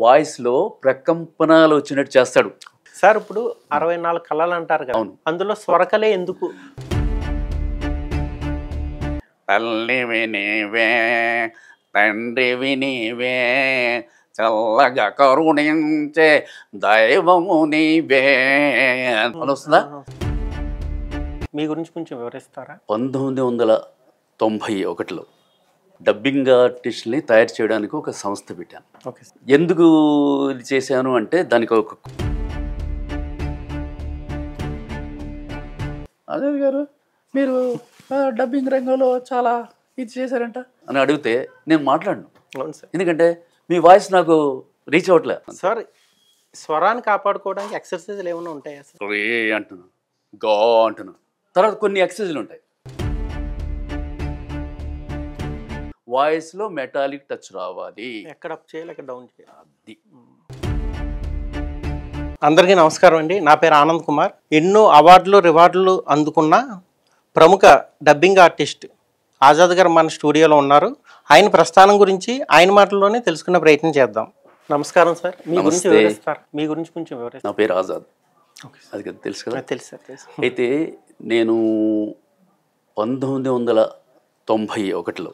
వాయిస్‌లో ప్రకంపనలు వచ్చినట్టు చేస్తాడు. సార్ ఇప్పుడు 64 కళలు అంటారు కదా. అవును. అందులో స్వరకలే ఎందుకు? తల్లివి నీవే తండ్రివి నీవే చల్లగా కరుణించే దైవము నీవే అని వస్తుందా? మీ గురించి కొంచెం వివరిస్తారా? 1991లో డబ్బింగ్ ఆర్టిస్ట్ని తయారు చేయడానికి ఒక సంస్థ పెట్టాను. Okay sir. ఎందుకు ఇది చేశాను అంటే దానికి ఒక అదే గారు మీరు డబ్బింగ్ రంగంలో చాలా ఇది చేశారంట అని అడిగితే నేను మాట్లాడను. అవును సార్. ఎందుకంటే మీ వాయిస్ నాకు రీచ్ అవ్వట్లే. సార్ స్వరాన్ని కాపాడుకోవడానికి ఎక్సర్సైజ్లు ఏమైనా ఉంటాయా సార్? రే అంటున్నాను, గా అంటున్నాను. తర్వాత కొన్ని ఎక్సర్సైజ్లు ఉంటాయి. వాయిస్లో మెటాలిక్ టచ్ రావాలి. ఎక్కడ అప్ చేయాలి, ఎక్కడ డౌన్ చేయాలి. అది అందరికీ నమస్కారం అండి. నా పేరు ఆనంద్ కుమార్. ఎన్నో అవార్డులు రివార్డులు అందుకున్న ప్రముఖ డబ్బింగ్ ఆర్టిస్ట్ ఆజాద్ గారు మన స్టూడియోలో ఉన్నారు. ఆయన ప్రస్థానం గురించి ఆయన మాటల్లోనే తెలుసుకునే ప్రయత్నం చేద్దాం. నమస్కారం సార్. మీ గురించి వివరిస్తారు? మీ గురించి కొంచెం వివరిస్తారు. నా పేరు ఆజాద్. ఓకే అది కదా తెలుసు కదా. తెలుసు సార్, తెలుసు. అయితే నేను 1991లో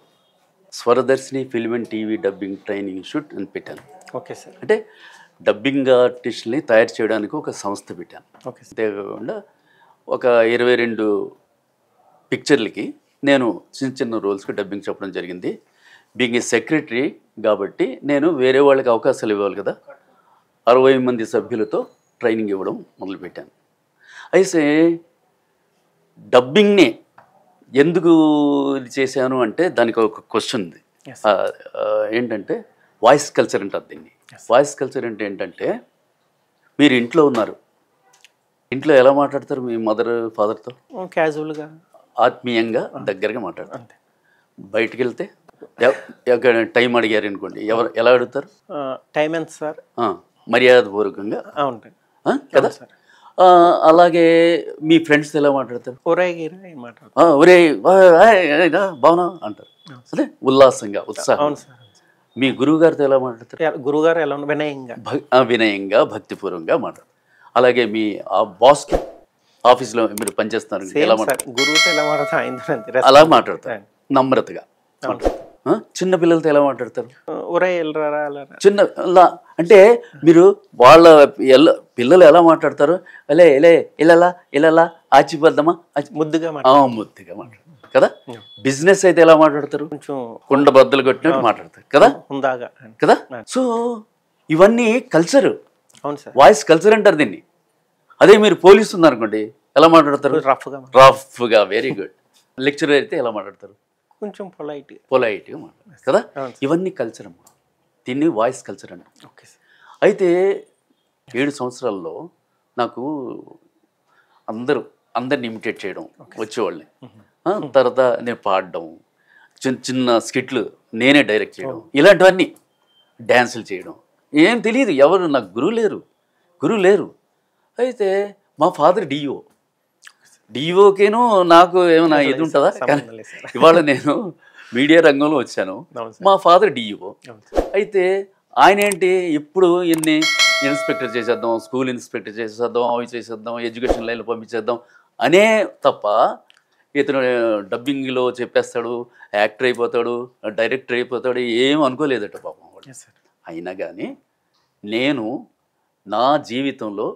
Swaradarshini film and TV dubbing training institute అని పెట్టాను. Okay sir. అంటే డబ్బింగ్ ఆర్టిస్ట్ని తయారు చేయడానికి ఒక సంస్థ పెట్టాను. Okay sir. అంతేకాకుండా ఒక 22 పిక్చర్లకి నేను చిన్న చిన్న రోల్స్కి డబ్బింగ్ చెప్పడం జరిగింది. బీయింగ్ ఏ సెక్రటరీ కాబట్టి నేను వేరే వాళ్ళకి అవకాశాలు ఇవ్వాలి కదా. 60 మంది సభ్యులతో ట్రైనింగ్ ఇవ్వడం మొదలుపెట్టాను. అయితే డబ్బింగ్ని ఎందుకు ఇది చేశాను అంటే దానికి ఒక క్వశ్చన్ ఉంది. ఏంటంటే వాయిస్ కల్చర్ అంటారు దీన్ని. వాయిస్ కల్చర్ అంటే ఏంటంటే మీరు ఇంట్లో ఉన్నారు, ఇంట్లో ఎలా మాట్లాడతారు మీ మదర్ ఫాదర్తో? క్యాజువల్గా, ఆత్మీయంగా, దగ్గరగా మాట్లాడతారు. బయటికి వెళ్తే టైం అడిగారు అనుకోండి, ఎలా అడుగుతారు? టైం ఎంత సార్? మర్యాదపూర్వకంగా ఉంటాయి కదా. అలాగే మీ ఫ్రెండ్స్ ఎలా మాట్లాడతారు? ఒరే బాగున్నా అంటారు. అదే ఉల్లాసంగా, ఉత్సాహం. మీ గురువు గారితో ఎలా మాట్లాడతారు? గురువుగారు ఎలా వినయంగా, వినయంగా, భక్తిపూర్వకంగా మాట్లాడతారు. అలాగే మీ బాస్కి ఆఫీస్లో మీరు పనిచేస్తున్నారు, ఎలా మాట్లాడతారు? గురువుతో ఎలా మాట్లాడతారు? అలా మాట్లాడతారు, నమ్రతగా. చిన్న పిల్లలతో ఎలా మాట్లాడతారు? చిన్న అంటే మీరు వాళ్ళ పిల్లలు ఎలా మాట్లాడతారు? అలే ఇలే ఇలా ఇలా ఆచిపోద్దామా, ముద్దుగా ముద్దుగా మాట్లాడతారు కదా. బిజినెస్ అయితే ఎలా మాట్లాడతారు? కొంచెం కుండ బద్దలు కొట్టినట్టు మాట్లాడతారు కదా, కదా. సో ఇవన్నీ కల్చర్, వాయిస్ కల్చర్ అంటారు దీన్ని. అదే మీరు పోలీసు ఉన్నారనుకోండి, ఎలా మాట్లాడతారు? రఫ్గా. Very good. లెక్చరర్ అయితే ఎలా మాట్లాడతారు? కొంచెం పొలైట్గా మాట్లాడతారు కదా. ఇవన్నీ కల్చర్ అమ్మా, దీన్ని వాయిస్ కల్చర్ అంట. అయితే 7 సంవత్సరాల్లో నాకు అందరిని ఇమిటేట్ చేయడం వచ్చేవాళ్ళని. తర్వాత నేను పాడడం, చిన్న చిన్న స్కిట్లు నేనే డైరెక్ట్ చేయడం, ఇలాంటివన్నీ డ్యాన్సులు చేయడం. ఏం తెలియదు, ఎవరు నాకు గురువు లేరు. అయితే మా ఫాదర్ డిఓకేను నాకు ఏమైనా ఇది ఉంటుందా? ఇవాళ నేను మీడియా రంగంలో వచ్చాను, మా ఫాదర్ డిఓ. అయితే ఆయన ఏంటి, ఇప్పుడు ఇన్ని ఇన్స్పెక్టర్ చేసేద్దాం, స్కూల్ ఇన్స్పెక్టర్ చేసేద్దాం, అవి చేసేద్దాం, ఎడ్యుకేషన్ లైన్లో పంపించేద్దాం అనే తప్ప ఇతను డబ్బింగ్లో చెప్పేస్తాడు, యాక్టర్ అయిపోతాడు, డైరెక్టర్ అయిపోతాడు, ఏం అనుకోలేదట పాపం వాడు. అయినా కానీ నేను నా జీవితంలో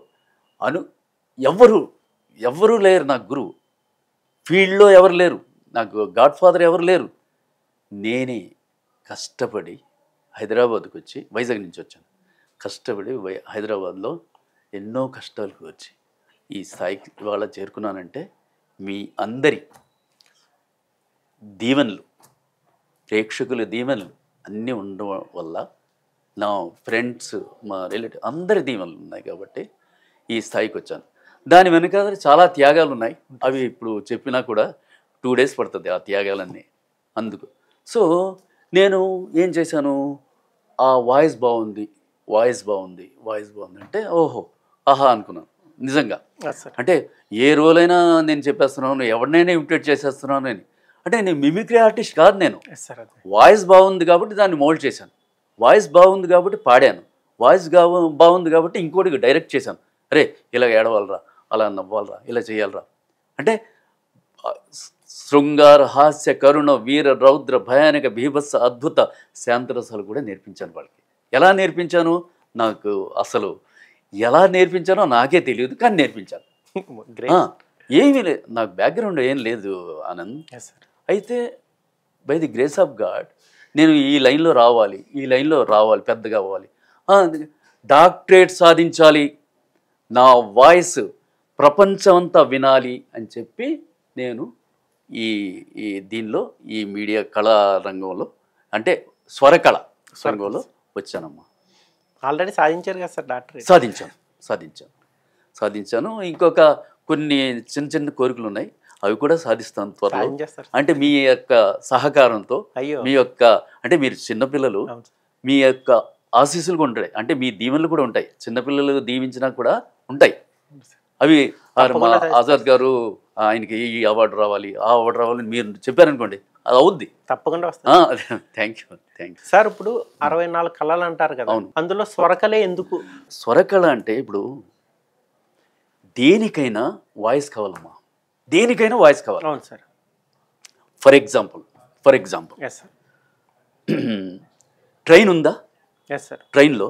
ఎవరు లేరు నాకు గురువు, ఫీల్డ్లో ఎవరు లేరు, నాకు గాడ్ ఫాదర్ ఎవరు లేరు. నేనే కష్టపడి హైదరాబాద్కి వచ్చి, వైజాగ్ నుంచి వచ్చాను, కష్టపడి హైదరాబాద్లో ఎన్నో కష్టాలకు వచ్చి ఈ స్థాయికి ఇవాళ చేరుకున్నానంటే మీ అందరి దీవెనలు, ప్రేక్షకుల దీవెనలు అన్నీ ఉండడం వల్ల, నా ఫ్రెండ్స్, మా రిలేటివ్ అందరి దీవెనలు ఉన్నాయి కాబట్టి ఈ స్థాయికి వచ్చాను. దాని వెనకాల చాలా త్యాగాలు ఉన్నాయి. అవి ఇప్పుడు చెప్పినా కూడా 2 days పడుతుంది ఆ త్యాగాలన్నీ. అందుకు సో నేను ఏం చేశాను, ఆ వాయిస్ బాగుంది అంటే ఓహో ఆహా అనుకున్నాను నిజంగా. అంటే ఏ రోలైనా నేను చెప్పేస్తున్నాను, ఎవరినైనా ఇమిటేట్ చేసేస్తున్నాను అని. అంటే నేను మిమిక్రీ ఆర్టిస్ట్ కాదు, నేను వాయిస్ బాగుంది కాబట్టి దాన్ని మోల్డ్ చేశాను, వాయిస్ బాగుంది కాబట్టి పాడాను, వాయిస్ బాగుంది కాబట్టి ఇంకోటికి డైరెక్ట్ చేశాను. అరే ఇలా ఏడవాలరా, అలా నవ్వాలరా, ఇలా చేయాలరా అంటే శృంగార హాస్య కరుణ వీర రౌద్ర భయానక బీభత్స అద్భుత శాంతరసాలు కూడా నేర్పించాను వాళ్ళకి. ఎలా నేర్పించాను నాకు అసలు ఎలా నేర్పించానో నాకే తెలియదు, కానీ నేర్పించాను. ఏమీ లేదు, నాకు బ్యాక్గ్రౌండ్ ఏం లేదు ఆనంద్. అయితే by the grace of God నేను ఈ లైన్లో రావాలి, ఈ లైన్లో రావాలి, పెద్దగా అవ్వాలి, డాక్టరేట్ సాధించాలి, నా వాయిస్ ప్రపంచమంతా వినాలి అని చెప్పి నేను ఈ దీనిలో ఈ మీడియా కళా రంగంలో అంటే స్వరకళ రంగంలో వచ్చానమ్మా. ఆల్రెడీ సాధించారు కదా సార్ డాక్టరేట్? సాధించాను. ఇంకొక కొన్ని చిన్న చిన్న కోరికలు ఉన్నాయి, అవి కూడా సాధిస్తాను త్వరలో. అంటే మీ యొక్క సహకారంతో, మీ యొక్క అంటే మీరు చిన్నపిల్లలు, మీ యొక్క ఆశీస్సులు కూడా ఉంటాయి, అంటే మీ దీవెనలు కూడా ఉంటాయి. చిన్నపిల్లలు దీవించినా కూడా ఉంటాయి. అవి మా ఆజాద్ గారు ఆయనకి ఈ అవార్డు రావాలి, ఆ అవార్డు రావాలని మీరు చెప్పారనుకోండి, అది అవుద్ది, తప్పకుండా వస్తుంది. Thank you sir. ఇప్పుడు 64 కళలు అంటారు కదా, అందులో స్వరకళే ఎందుకు? స్వరకళ అంటే ఇప్పుడు దేనికైనా వాయిస్ కావాలమ్మా, దేనికైనా వాయిస్ కావాలి. అవును సార్. ఫర్ ఎగ్జాంపుల్ ట్రైన్ ఉందా? ట్రైన్లో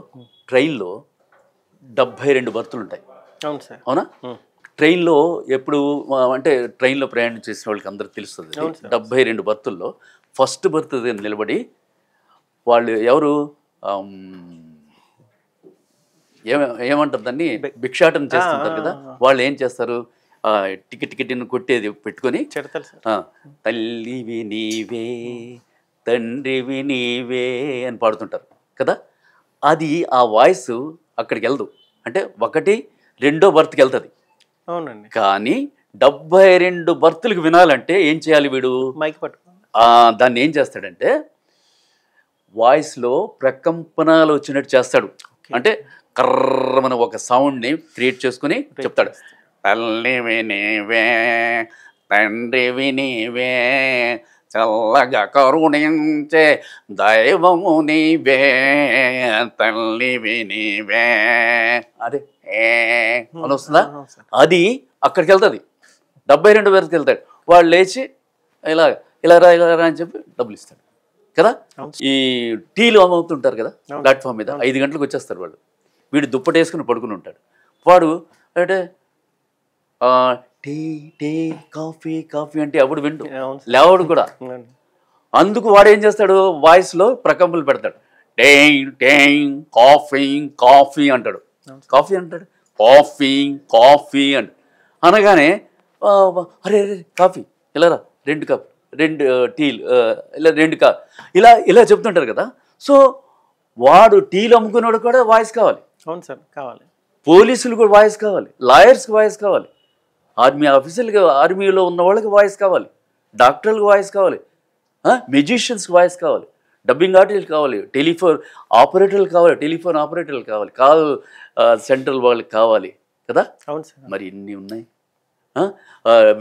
72 బర్తులు ఉంటాయి. అవును సార్. అవునా? ట్రైన్లో ఎప్పుడు అంటే ట్రైన్లో ప్రయాణం చేసిన వాళ్ళకి అందరికి తెలుస్తుంది, 72 బర్తుల్లో ఫస్ట్ బర్త్ నిలబడి వాళ్ళు ఎవరు ఏమంటారు దాన్ని, భిక్షాటన చేస్తుంటారు కదా, వాళ్ళు ఏం చేస్తారు, టికెట్ని కొట్టేది పెట్టుకొని తల్లివి నీవే తండ్రివి నీవే అని పాడుతుంటారు కదా. అది ఆ వాయిస్ అక్కడికి వెళ్దు, అంటే 1-2 బర్త్కి వెళ్తుంది. అవునండి. కానీ 72 బర్తులకు వినాలంటే ఏం చేయాలి వీడు? మైక్ పట్టు దాన్ని ఏం చేస్తాడంటే వాయిస్లో ప్రకంపనాలు వచ్చినట్టు చేస్తాడు. అంటే కర్రమని ఒక సౌండ్ని క్రియేట్ చేసుకుని చెప్తాడు, తల్లివి నీవే తండ్రివి నీవే చల్లగా కరుణించే దైవము నీవే తల్లివి నీవే. అదే అని వస్తుందా? అది అక్కడికి వెళ్తుంది, 72 వరకు వెళ్తాడు. వాళ్ళు లేచి ఇలా ఇలా రా ఇలా రా అని చెప్పి డబ్బులు ఇస్తాడు కదా. ఈ టీలు అమ్ముతుంటారు కదా ప్లాట్ఫామ్ మీద, 5 గంటలకు వచ్చేస్తారు వాళ్ళు. వీడు దుప్పటి వేసుకుని పడుకుని ఉంటాడు. వాడు అంటే టీ టీ కాఫీ కాఫీ అంటే అప్పుడు వింటూ లేవడు కూడా. అందుకు వాడు ఏం చేస్తాడు, వాయిస్లో ప్రకంపనలు పెడతాడు, టేంగ్ టేంగ్ కాఫీ కాఫీ అంటాడు, కాఫీ అంటాడు, కాఫీ కాఫీ అంట అనగానే అరే కాఫీ ఇలా రా 2 కప్ 2 టీలు ఇలా 2 కప్ ఇలా ఇలా చెప్తుంటారు కదా. సో వాడు టీలు అమ్ముకున్నాడు కూడా వాయిస్ కావాలి. అవును సార్, కావాలి. పోలీసులు కూడా వాయిస్ కావాలి, లాయర్స్కి వాయిస్ కావాలి, ఆర్మీ ఆఫీసర్లకి, ఆర్మీలో ఉన్న వాళ్ళకి వాయిస్ కావాలి, డాక్టర్లకు వాయిస్ కావాలి, మ్యూజిషియన్స్కి వాయిస్ కావాలి, డబ్బింగ్ ఆర్టిస్టులు కావాలి, టెలిఫోన్ ఆపరేటర్లు కావాలి, టెలిఫోన్ ఆపరేటర్లు కావాలి, కాల్ సెంట్రల్ వాళ్ళకి కావాలి కదా. అవును సార్. మరి ఇన్ని ఉన్నాయి.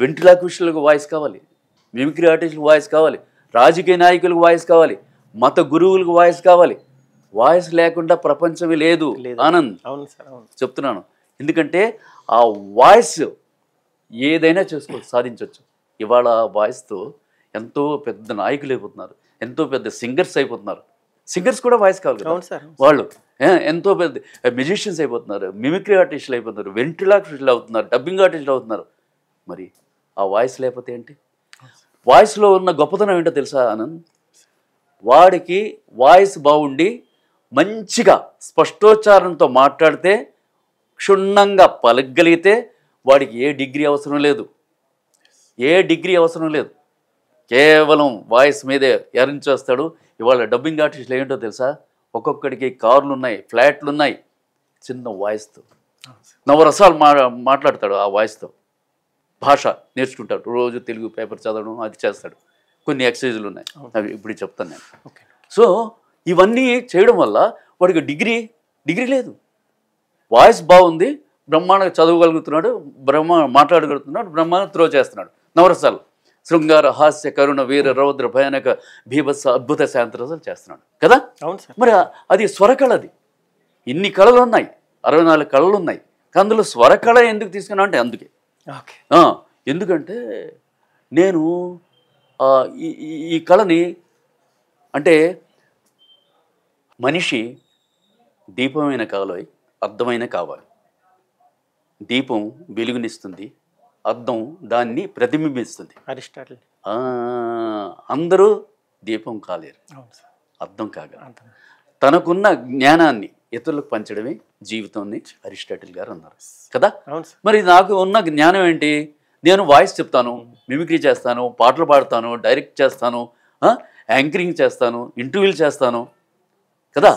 వెంట్రిలాక్విస్టులకు వాయిస్ కావాలి, మిమిక్రీ ఆర్టిస్టులకు వాయిస్ కావాలి, రాజకీయ నాయకులకు వాయిస్ కావాలి, మత గురువులకు వాయిస్ కావాలి. వాయిస్ లేకుండా ప్రపంచమే లేదు ఆనంద్. అవును సార్, అవును చెప్తున్నాను. ఎందుకంటే ఆ వాయిస్ ఏదైనా సాధించవచ్చు. ఇవాళ ఆ వాయిస్తో ఎంతో పెద్ద నాయకులు అయిపోతున్నారు, ఎంతో పెద్ద సింగర్స్ అయిపోతున్నారు. సింగర్స్ కూడా వాయిస్ కావాలి కదా, వాళ్ళు ఎంతో పెద్ద మ్యూజిషియన్స్ అయిపోతున్నారు, మిమిక్రీ ఆర్టిస్టులు అయిపోతున్నారు, వెంట్రిలాక్విస్టులు అవుతున్నారు, డబ్బింగ్ ఆర్టిస్టులు అవుతున్నారు. మరి ఆ వాయిస్ లేకపోతే ఏంటి? వాయిస్లో ఉన్న గొప్పతనం ఏంటో తెలుసా ఆనంద్? వాడికి వాయిస్ బాగుండి మంచిగా స్పష్టోచ్చారణతో మాట్లాడితే, క్షుణ్ణంగా పలకగలిగితే వాడికి ఏ డిగ్రీ అవసరం లేదు, కేవలం వాయిస్ మీదే ఎర్న్ చేస్తాడు. ఇవాళ డబ్బింగ్ ఆర్టిస్టులు ఏంటో తెలుసా, ఒక్కొక్కడికి కార్లు ఉన్నాయి, ఫ్లాట్లు ఉన్నాయి, చిన్న వాయిస్తో నవరసాలు మాట్లాడతాడు. ఆ వాయిస్తో భాష నేర్చుకుంటాడు, రోజు తెలుగు పేపర్ చదవడం అది చేస్తాడు. కొన్ని ఎక్సర్సైజులు ఉన్నాయి, అవి ఇప్పుడు చెప్తాను నేను. సో ఇవన్నీ చేయడం వల్ల వాడికి డిగ్రీ లేదు, వాయిస్ బాగుంది, బ్రహ్మాండంగా చదవగలుగుతున్నాడు, మాట్లాడగలుగుతున్నాడు, బ్రహ్మాండంగా త్రో చేస్తున్నాడు. నవరసాలు శృంగార హాస్య కరుణ వీర రౌద్ర భయానక భీభత్స అద్భుత శాంతరసాలు చేస్తున్నాడు కదా. అవును సార్. మరి అది స్వరకళది. ఇన్ని కళలు ఉన్నాయి, 64 కళలు ఉన్నాయి. అందులో స్వరకళ ఎందుకు తీసుకున్నా అంటే అందుకే. ఎందుకంటే నేను ఈ కళని అంటే మనిషి దీపమైన కావాలి, అర్థమైన కావాలి. దీపం వెలుగునిస్తుంది, అద్దం దాన్ని ప్రతిబింబిస్తుంది. అరిస్టాటిల్. అందరూ దీపం కాలేరు, అర్థం కాగా. తనకున్న జ్ఞానాన్ని ఇతరులకు పంచడమే జీవితం అని అరిస్టాటిల్ గారు అన్నారు కదా. మరి నాకు ఉన్న జ్ఞానం ఏంటి? నేను వాయిస్ చెప్తాను, మిమిక్రీ చేస్తాను, పాటలు పాడతాను, డైరెక్ట్ చేస్తాను, యాంకరింగ్ చేస్తాను, ఇంటర్వ్యూలు చేస్తాను కదా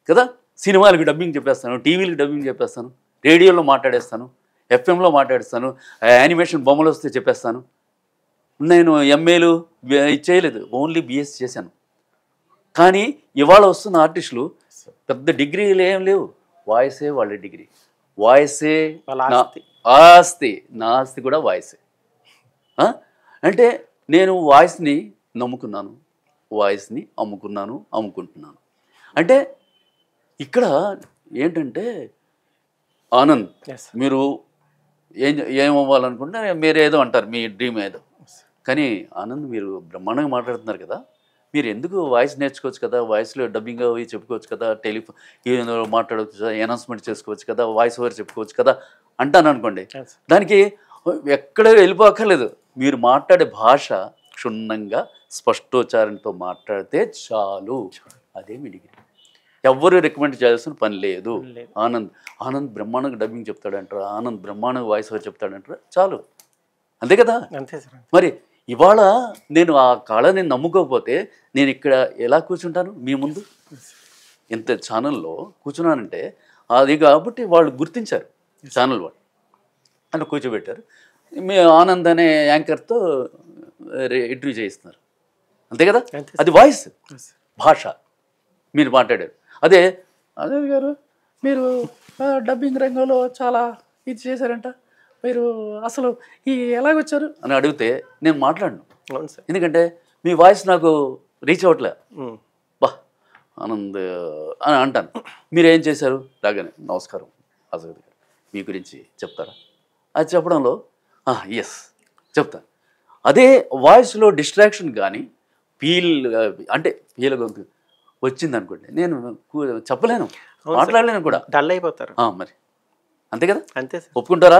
కదా సినిమాలకు డబ్బింగ్ చెప్పేస్తాను, టీవీలకు డబ్బింగ్ చెప్పేస్తాను, రేడియోలో మాట్లాడేస్తాను, ఎఫ్ఎంలో మాట్లాడేస్తాను, యానిమేషన్ బొమ్మలు వస్తే చెప్పేస్తాను. నేను ఎంఏలు చేయలేదు, ఓన్లీ బిఎస్సీ చేశాను. కానీ ఇవాళ వస్తున్న ఆర్టిస్టులు పెద్ద డిగ్రీలు ఏం లేవు, వాయిసే వాళ్ళ డిగ్రీ, వాయిసే ఆస్తి, నా ఆస్తి కూడా వాయిసే. అంటే నేను వాయిస్ని నమ్ముకున్నాను, వాయిస్ని అమ్ముకుంటున్నాను. అంటే ఇక్కడ ఏంటంటే ఆనంద్, మీరు ఏమవ్వాలనుకుంటే మీరు ఏదో అంటారు, మీ డ్రీమ్ ఏదో. కానీ ఆనంద్, మీరు బ్రహ్మాండంగా మాట్లాడుతున్నారు కదా, మీరు ఎందుకు వాయిస్ నేర్చుకోవచ్చు కదా, వాయిస్లో డబ్బింగ్ అవి చెప్పుకోవచ్చు కదా, ఏదో మాట్లాడవచ్చు కదా, అనౌన్స్మెంట్ చేసుకోవచ్చు కదా, వాయిస్ ఓవర్ చెప్పుకోవచ్చు కదా అంటాను అనుకోండి. దానికి ఎక్కడ వెళ్ళిపోక్కర్లేదు. మీరు మాట్లాడే భాష క్షుణ్ణంగా స్పష్టోచ్చారణతో మాట్లాడితే చాలు, అదే మీ డిగ్రీ. ఎవ్వరూ రికమెండ్ చేయాల్సిన పని లేదు. ఆనంద్ బ్రహ్మాండంగా డబ్బింగ్ చెప్తాడంటారా, ఆనంద్ బ్రహ్మాండంగా వాయిస్ ఓవర్ చెప్తాడంటారా, చాలు, అంతే కదా. మరి ఇవాళ నేను ఆ కళని నమ్ముకోకపోతే నేను ఇక్కడ ఎలా కూర్చుంటాను మీ ముందు? ఇంత ఛానల్లో కూర్చున్నానంటే అది కాబట్టి వాళ్ళు గుర్తించారు, ఛానల్ వాళ్ళు అని కూర్చోబెట్టారు. మీ ఆనంద్ అనే యాంకర్తో ఇంటర్వ్యూ చేయిస్తున్నారు, అంతే కదా. అది వాయిస్, భాష మీరు మాట్లాడారు. అదే గారు, మీరు డబ్బింగ్ రంగంలో చాలా ఇది చేశారంట, మీరు అసలు ఎలాగొచ్చారు అని అడిగితే నేను మాట్లాడను. ఎందుకంటే మీ వాయిస్ నాకు రీచ్ అవ్వట్లే. బా ఆనంద్ అని అంటాను. మీరేం చేశారు రాగానే, నమస్కారం అజగర్ గారు, మీ గురించి చెప్తారా? అది చెప్పడంలో ఎస్ చెప్తాను. అదే వాయిస్లో డిస్ట్రాక్షన్ కానీ అంటే పీల గొంతు వచ్చింది అనుకోండి, నేను చెప్పలేను, మాట్లాడలేను కూడా, డల్ అయిపోతారు. మరి అంతే కదా, అంతే. ఒప్పుకుంటారా?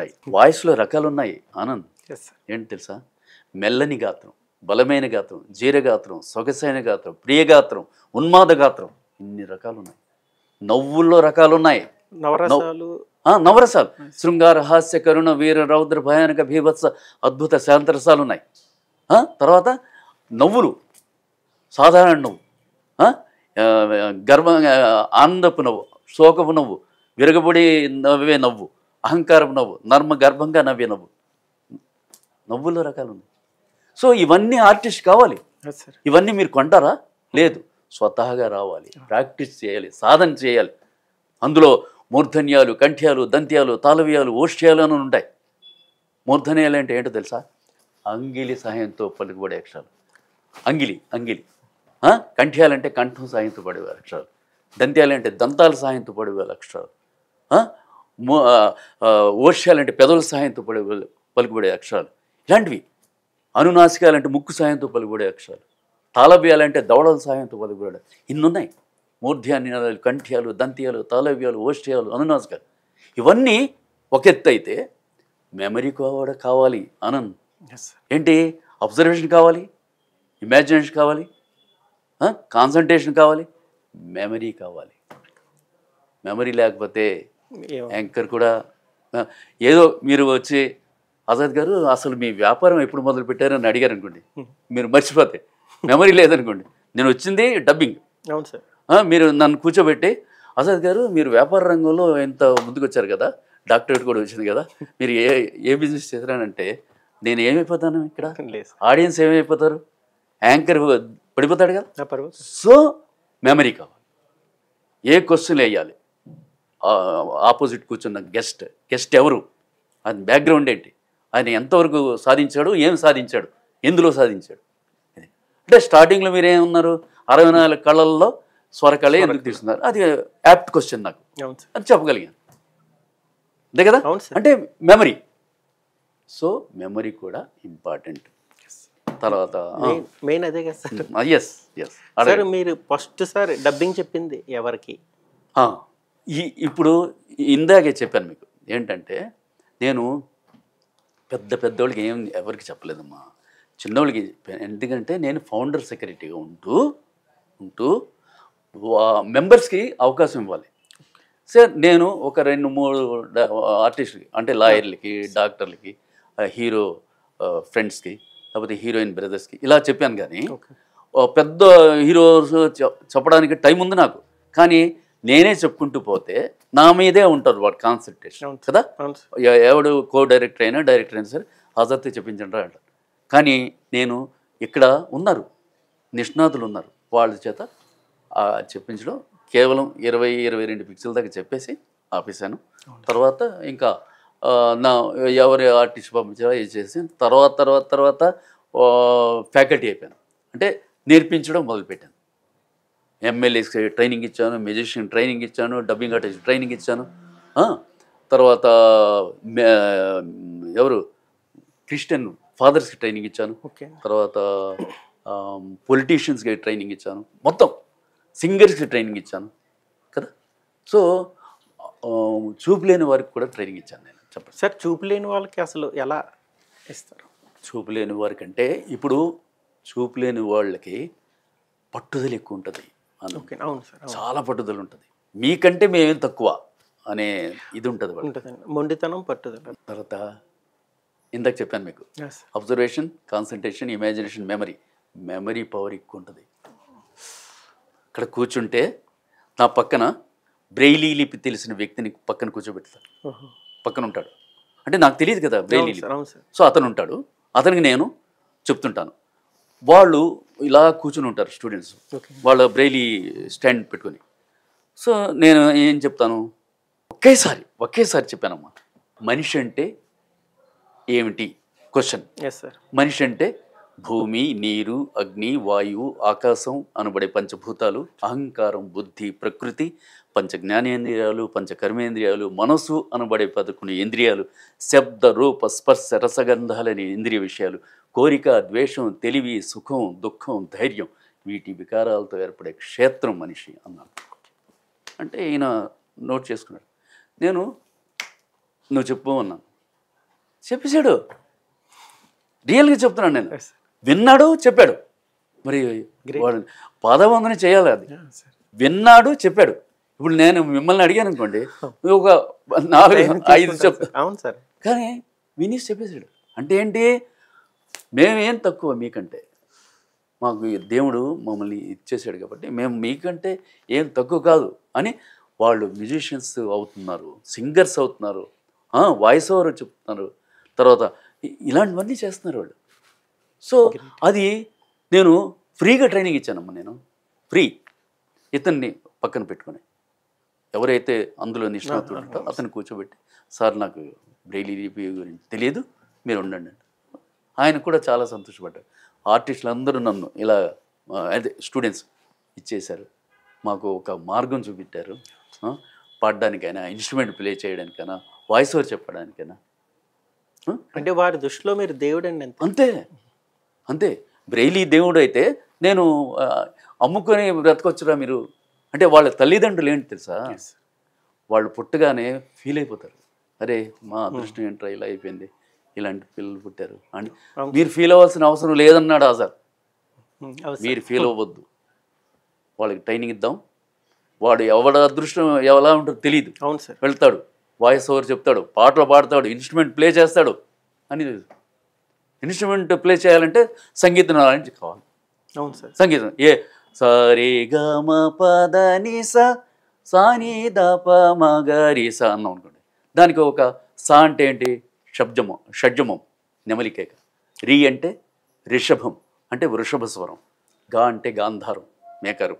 రైట్. వాయిస్లో రకాలు ఉన్నాయి ఆనంద్. ఏంటి తెలుసా? మెల్లని గాత్రం, బలమైన గాత్రం, జీరగాత్రం, సొగసైన గాత్రం, ప్రియగాత్రం, ఉన్మాద గాత్రం, ఇన్ని రకాలు ఉన్నాయి. నవ్వుల్లో రకాలు ఉన్నాయి, నవరసాలు, శృంగార, హాస్య, కరుణ, వీర, రౌద్ర, భయానక, భీభత్స, అద్భుత, శాంతరసాలు ఉన్నాయి. తర్వాత నవ్వులు, సాధారణ నవ్వు, ఆనందపు నవ్వు, శోకపు నవ్వు, విరగబడి నవ్వే నవ్వు, అహంకారపు నవ్వు, నర్మ గర్భంగా నవ్వే నవ్వు, నవ్వుల్లో రకాలు ఉన్నాయి. సో ఇవన్నీ ఆర్టిస్ట్ కావాలి. ఇవన్నీ మీరు కొంటారా? లేదు, స్వతహాగా రావాలి, ప్రాక్టీస్ చేయాలి, సాధన చేయాలి. అందులో మూర్ధన్యాలు, కంఠ్యాలు, దంత్యాలు, తాళవ్యాలు, ఓష్ట్యాలు అని ఉంటాయి. మూర్ధన్యాలు అంటే ఏంటో తెలుసా? అంగిలి సహాయంతో పలుకుబడే అక్షరాలు, అంగిలి. కంఠ్యాలంటే కంఠం సాయంతో పడే అక్షరాలు, దంత్యాలంటే దంతాల సాయంతో పడే అక్షరాలు, ఓష్యాలంటే పెదవుల సాయంతో పలుకుబడే అక్షరాలు, ఇలాంటివి. అనునాసికాలంటే ముక్కు సాయంతో పలుకుబడే అక్షరాలు, తాళవ్యాలంటే దవడల సాయంతో పలుకుబడే, ఇన్నున్నాయి. మూర్ధ్యాన్యాలు, కంఠ్యాలు, దంత్యాలు, తాళవ్యాలు, ఓష్ట్యాలు, అనునాసికాలు, ఇవన్నీ ఒక ఎత్తు అయితే మెమరీ కూడా కావాలి ఆనంద్. ఏంటి? అబ్జర్వేషన్ కావాలి, ఇమాజినేషన్ కావాలి, కాన్సంట్రేషన్ కావాలి, మెమరీ కావాలి. మెమరీ లేకపోతే యాంకర్ కూడా ఏదో. మీరు వచ్చి ఆజాద్ గారు అసలు మీ వ్యాపారం ఎప్పుడు మొదలు పెట్టారని అడిగారు అనుకోండి, మీరు మర్చిపోతే, మెమరీ లేదనుకోండి, నేను వచ్చింది డబ్బింగ్. అవును సార్. మీరు నన్ను కూర్చోబెట్టి, ఆజాద్ గారు మీరు వ్యాపార రంగంలో ఎంత ముందుకు వచ్చారు కదా, డాక్టరేట్ కూడా వచ్చింది కదా, మీరు ఏ బిజినెస్ చేశారనంటే నేను ఏమైపోతాను ఇక్కడ, ఆడియన్స్ ఏమైపోతారు, యాంకర్ పడిపోతాడు కదా. సో మెమరీ కావాలి. ఏ క్వశ్చన్ వేయాలి, ఆపోజిట్ కూర్చున్న గెస్ట్ ఎవరు, అది బ్యాక్గ్రౌండ్ ఏంటి, ఆయన ఎంతవరకు సాధించాడు, ఏం సాధించాడు, ఎందులో సాధించాడు. అంటే స్టార్టింగ్లో మీరేమన్నారు, 64 కళల్లో స్వరకళ ఎందుకు తీసుకున్నారు? అది యాప్ట్ క్వశ్చన్ నాకు, అది చెప్పగలిగాను అంతే కదా. అంటే మెమరీ, సో మెమరీ కూడా ఇంపార్టెంట్. తర్వాత మెయిన్ అదే కదా సార్. Yes yes. సార్ మీరు ఫస్ట్ సార్ డబ్బింగ్ చెప్పింది ఎవరికి? ఇప్పుడు ఇందాకే చెప్పాను మీకు ఏంటంటే, నేను పెద్దోళ్ళకి ఎవరికి చెప్పలేదమ్మా, చిన్నోళ్ళకి. ఎందుకంటే నేను ఫౌండర్ సెక్రటరీగా ఉంటూ మెంబర్స్కి అవకాశం ఇవ్వాలి సార్. నేను ఒక 2-3 ఆర్టిస్టులకి, అంటే లాయర్లకి, డాక్టర్లకి, హీరో ఫ్రెండ్స్కి, లేకపోతే హీరోయిన్ బ్రదర్స్కి ఇలా చెప్పాను. కానీ పెద్ద హీరోస్ చెప్పడానికి టైం ఉంది నాకు, కానీ నేనే చెప్పుకుంటూ పోతే నా మీదే ఉంటారు వాడు కాన్సన్ట్రేషన్ కదా. ఎవడు డైరెక్టర్ అయినా సరే హాజరుతో చెప్పించండి అంటారు. కానీ నేను ఇక్కడ ఉన్నారు, నిష్ణాతులు ఉన్నారు, వాళ్ళ చేత చెప్పించడం కేవలం 20-22 పిక్చర్ల దాకా చెప్పేసి ఆపేశాను. తర్వాత ఇంకా నా ఎవరి ఆర్టిస్ట్ పంపించారో ఇది చేసి తర్వాత ఫ్యాకల్టీ అయిపోయాను. అంటే నేర్పించడం మొదలుపెట్టాను. ఎమ్మెల్యేస్కి ట్రైనింగ్ ఇచ్చాను, మ్యూజిషియన్ ట్రైనింగ్ ఇచ్చాను, డబ్బింగ్ ఆర్టిస్ట్ ట్రైనింగ్ ఇచ్చాను. తర్వాత ఎవరు క్రిస్టియన్ ఫాదర్స్కి ట్రైనింగ్ ఇచ్చాను. తర్వాత పొలిటీషియన్స్కి ట్రైనింగ్ ఇచ్చాను, మొత్తం సింగర్స్కి ట్రైనింగ్ ఇచ్చాను కదా. సో చూపు లేని వారికి కూడా ట్రైనింగ్ ఇచ్చాను నేను. చెప్పండి సార్, చూపు లేని వాళ్ళకి అసలు ఎలా ఇస్తారు? చూపు లేని వారికి అంటే, ఇప్పుడు చూపు లేని వాళ్ళకి పట్టుదల ఎక్కువ ఉంటుంది, అవును సార్, చాలా పట్టుదల ఉంటుంది. మీకంటే మేమేం తక్కువ అనే ఇది ఉంటుంది, మొండితనం, పట్టుదల. తర్వాత ఇందాక చెప్పాను మీకు, observation, concentration, imagination, memory power ఎక్కువ ఉంటుంది. ఇక్కడ కూర్చుంటే నా పక్కన బ్రెయిలీ లిపి తెలిసిన వ్యక్తిని పక్కన కూర్చోబెడతాను, పక్కన ఉంటాడు. అంటే నాకు తెలియదు కదా బ్రెయిలీ లిపి, సో అతను ఉంటాడు, అతనికి నేను చెప్తుంటాను. వాళ్ళు ఇలా కూర్చుని ఉంటారు స్టూడెంట్స్, వాళ్ళ బ్రెయిలీ స్టాండ్ పెట్టుకొని. సో నేను ఏం చెప్తాను, ఒకేసారి చెప్పానమ్మా, మనిషి అంటే ఏమిటి క్వశ్చన్. మనిషి అంటే భూమి, నీరు, అగ్ని, వాయువు, ఆకాశం అనబడే పంచభూతాలు, అహంకారం, బుద్ధి, ప్రకృతి, పంచ జ్ఞానేంద్రియాలు, పంచ కర్మేంద్రియాలు, మనసు అనబడే 11 ఇంద్రియాలు, శబ్ద, రూప, స్పర్శ, రసగంధాలని ఇంద్రియ విషయాలు, కోరిక, ద్వేషం, తెలివి, సుఖం, దుఃఖం, ధైర్యం, వీటి వికారాలతో ఏర్పడే క్షేత్రం మనిషి అన్నాను. అంటే ఈయన నోట్ చేసుకున్నాడు. నేను నువ్వు చెప్పు అన్నాను, చెప్పేశాడు. రియల్గా చెప్తున్నాను, నేను విన్నాడు, చెప్పాడు. మరి వాడు పాదవందన చేయాలి, అది విన్నాడు, చెప్పాడు. ఇప్పుడు నేను మిమ్మల్ని అడిగాను అనుకోండి, ఒక 4-5 చెప్తా, అవును సార్, కానీ విని చెప్పేశాడు. అంటే ఏంటి, మేమేం తక్కువ మీకంటే, మాకు దేవుడు మమ్మల్ని ఇచ్చేసాడు కాబట్టి మేము మీకంటే ఏం తక్కువ కాదు అని. వాళ్ళు మ్యూజిషియన్స్ అవుతున్నారు, సింగర్స్ అవుతున్నారు, వాయిస్ ఓవర్ చెప్తున్నారు, తర్వాత ఇలాంటివన్నీ చేస్తున్నారు వాళ్ళు. సో అది నేను ఫ్రీగా ట్రైనింగ్ ఇచ్చానమ్మా. నేను ఫ్రీ, ఇతన్ని పక్కన పెట్టుకుని, ఎవరైతే అందులో నిష్ణాతుడు ఉంటారో అతను కూర్చోబెట్టి, సార్ నాకు బ్రెయిలీ లిపి గురించి తెలియదు, మీరు ఉండండి. ఆయన కూడా చాలా సంతోషపడ్డారు. ఆర్టిస్టులు అందరూ నన్ను ఇలా, అదే స్టూడెంట్స్ ఇచ్చేశారు, మాకు ఒక మార్గం చూపెట్టారు, పాడడానికైనా, ఇన్స్ట్రుమెంట్ ప్లే చేయడానికైనా, వాయిస్ ఓవర్ చెప్పడానికైనా. అంటే వారి దృష్టిలో మీరు దేవుడు అండి, అంతే. బ్రెయిలీ దేవుడు అయితే నేను అమ్ముకొని బ్రతకొచ్చురా మీరు అంటే, వాళ్ళ తల్లిదండ్రులు ఏంటి తెలుసా, వాళ్ళు పుట్టగానే ఫీల్ అయిపోతారు, అరే మా అదృష్టం ఏంట్రా ఇలా అయిపోయింది, ఇలాంటి పిల్లలు పుట్టారు అని. మీరు ఫీల్ అవ్వాల్సిన అవసరం లేదన్నాడు ఆజాద్. మీరు ఫీల్ అవ్వద్దు, వాళ్ళకి ట్రైనింగ్ ఇద్దాం, వాడు ఎవడ అదృష్టం ఎలా ఉంటుందో తెలియదు, అవును సార్, వెళ్తాడు, వాయిస్ ఓవర్ చెప్తాడు, పాటలు పాడతాడు, ఇన్స్ట్రుమెంట్ ప్లే చేస్తాడు అని. ఇన్స్ట్రుమెంట్ ప్లే చేయాలంటే సంగీతం నాలెడ్జ్ కావాలి. అవును సార్, సంగీతం ఏ సరే గ మ పద ని స సాని ద ప మ గ రి స అన్నాం అనుకోండి, దానికి ఒక సా అంటే ఏంటి, షడ్జమం నెమలికేక, రి అంటే రిషభం అంటే వృషభ స్వరం, గా అంటే గాంధారం మేకరు,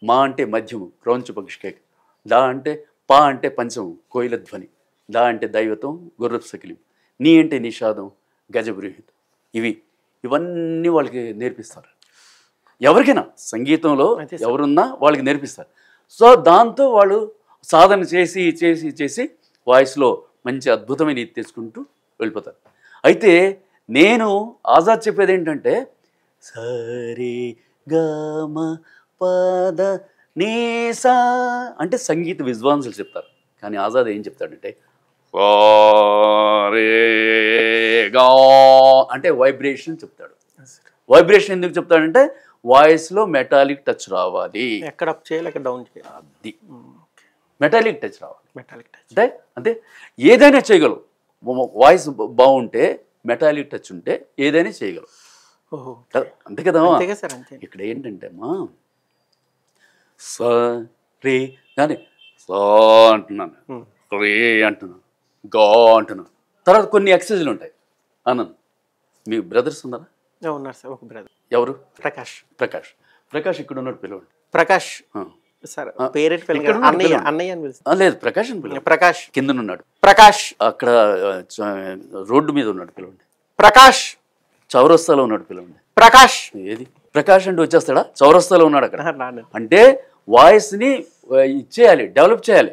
మా అంటే మధ్యము క్రౌంచు పక్షికేక, దా అంటే పా అంటే పంచము కోయిల ధ్వని, దా అంటే దైవతం గుర్రపు సకిలి, నీ అంటే నిషాదం గజబృహితం. ఇవన్నీ వాళ్ళకి నేర్పిస్తారు. ఎవరికైనా సంగీతంలో ఎవరున్నా వాళ్ళకి నేర్పిస్తారు. సో దాంతో వాళ్ళు సాధన చేసి చేసి చేసి వాయిస్లో మంచి అద్భుతమైన ఇది తెచ్చుకుంటూ వెళ్ళిపోతారు. అయితే నేను ఆజాద్ చెప్పేది ఏంటంటే సరే గమ పద నీసా అంటే సంగీత విద్వాంసులు చెప్తారు. కానీ ఆజాద్ ఏం చెప్తాడంటే గా అంటే వైబ్రేషన్ చెప్తాడు. వైబ్రేషన్ ఎందుకు చెప్తాడంటే వాయిస్లో మెటాలిక్ టచ్ రావాలి. ఎక్కడ అప్ చేయాలి, ఎక్కడ డౌన్ చేయాలి, అది మెటాలిక్ టచ్ రావాలి. మెటాలిక్ టచ్ అంటే అంటే ఏదైనా చేయగలవు. వాయిస్ బాగుంటే మెటాలిక్ టచ్ ఉంటే ఏదైనా చేయగలవు. అంతే కదా. ఇక్కడ ఏంటంటే అమ్మా స రే కానీ సా అంటున్నాను, రే అంటున్నాను, గా అంటున్నాను. తర్వాత కొన్ని ఎక్సర్సైజులు ఉంటాయి అన్నాను. మీ బ్రదర్స్ ఉన్నారా? ఉన్నారు సార్, ఒక బ్రదర్. ఎవరు? ప్రకాష్. ప్రకాష్. ప్రకాష్ ఇక్కడ ఉన్నాడు, పిలవండి. ప్రకాష్ సార్ పేరెంట్ అన్నయ్య అన్నయ్య అని పిలుస్తాను. లేదు ప్రకాష్ అని పిలవండి. ప్రకాష్ కింద ఉన్నాడు. ప్రకాష్ అక్కడ రోడ్డు మీద ఉన్నాడు, పిలవండి. ప్రకాష్ చౌరస్తాలో ఉన్నాడు, పిలవండి. ప్రకాష్. ఏది ప్రకాష్ అంటే వచ్చేస్తాడా? చౌరస్తాలో ఉన్నాడు అక్కడ. అంటే వాయిస్ని ఇచ్చేయాలి, డెవలప్ చేయాలి.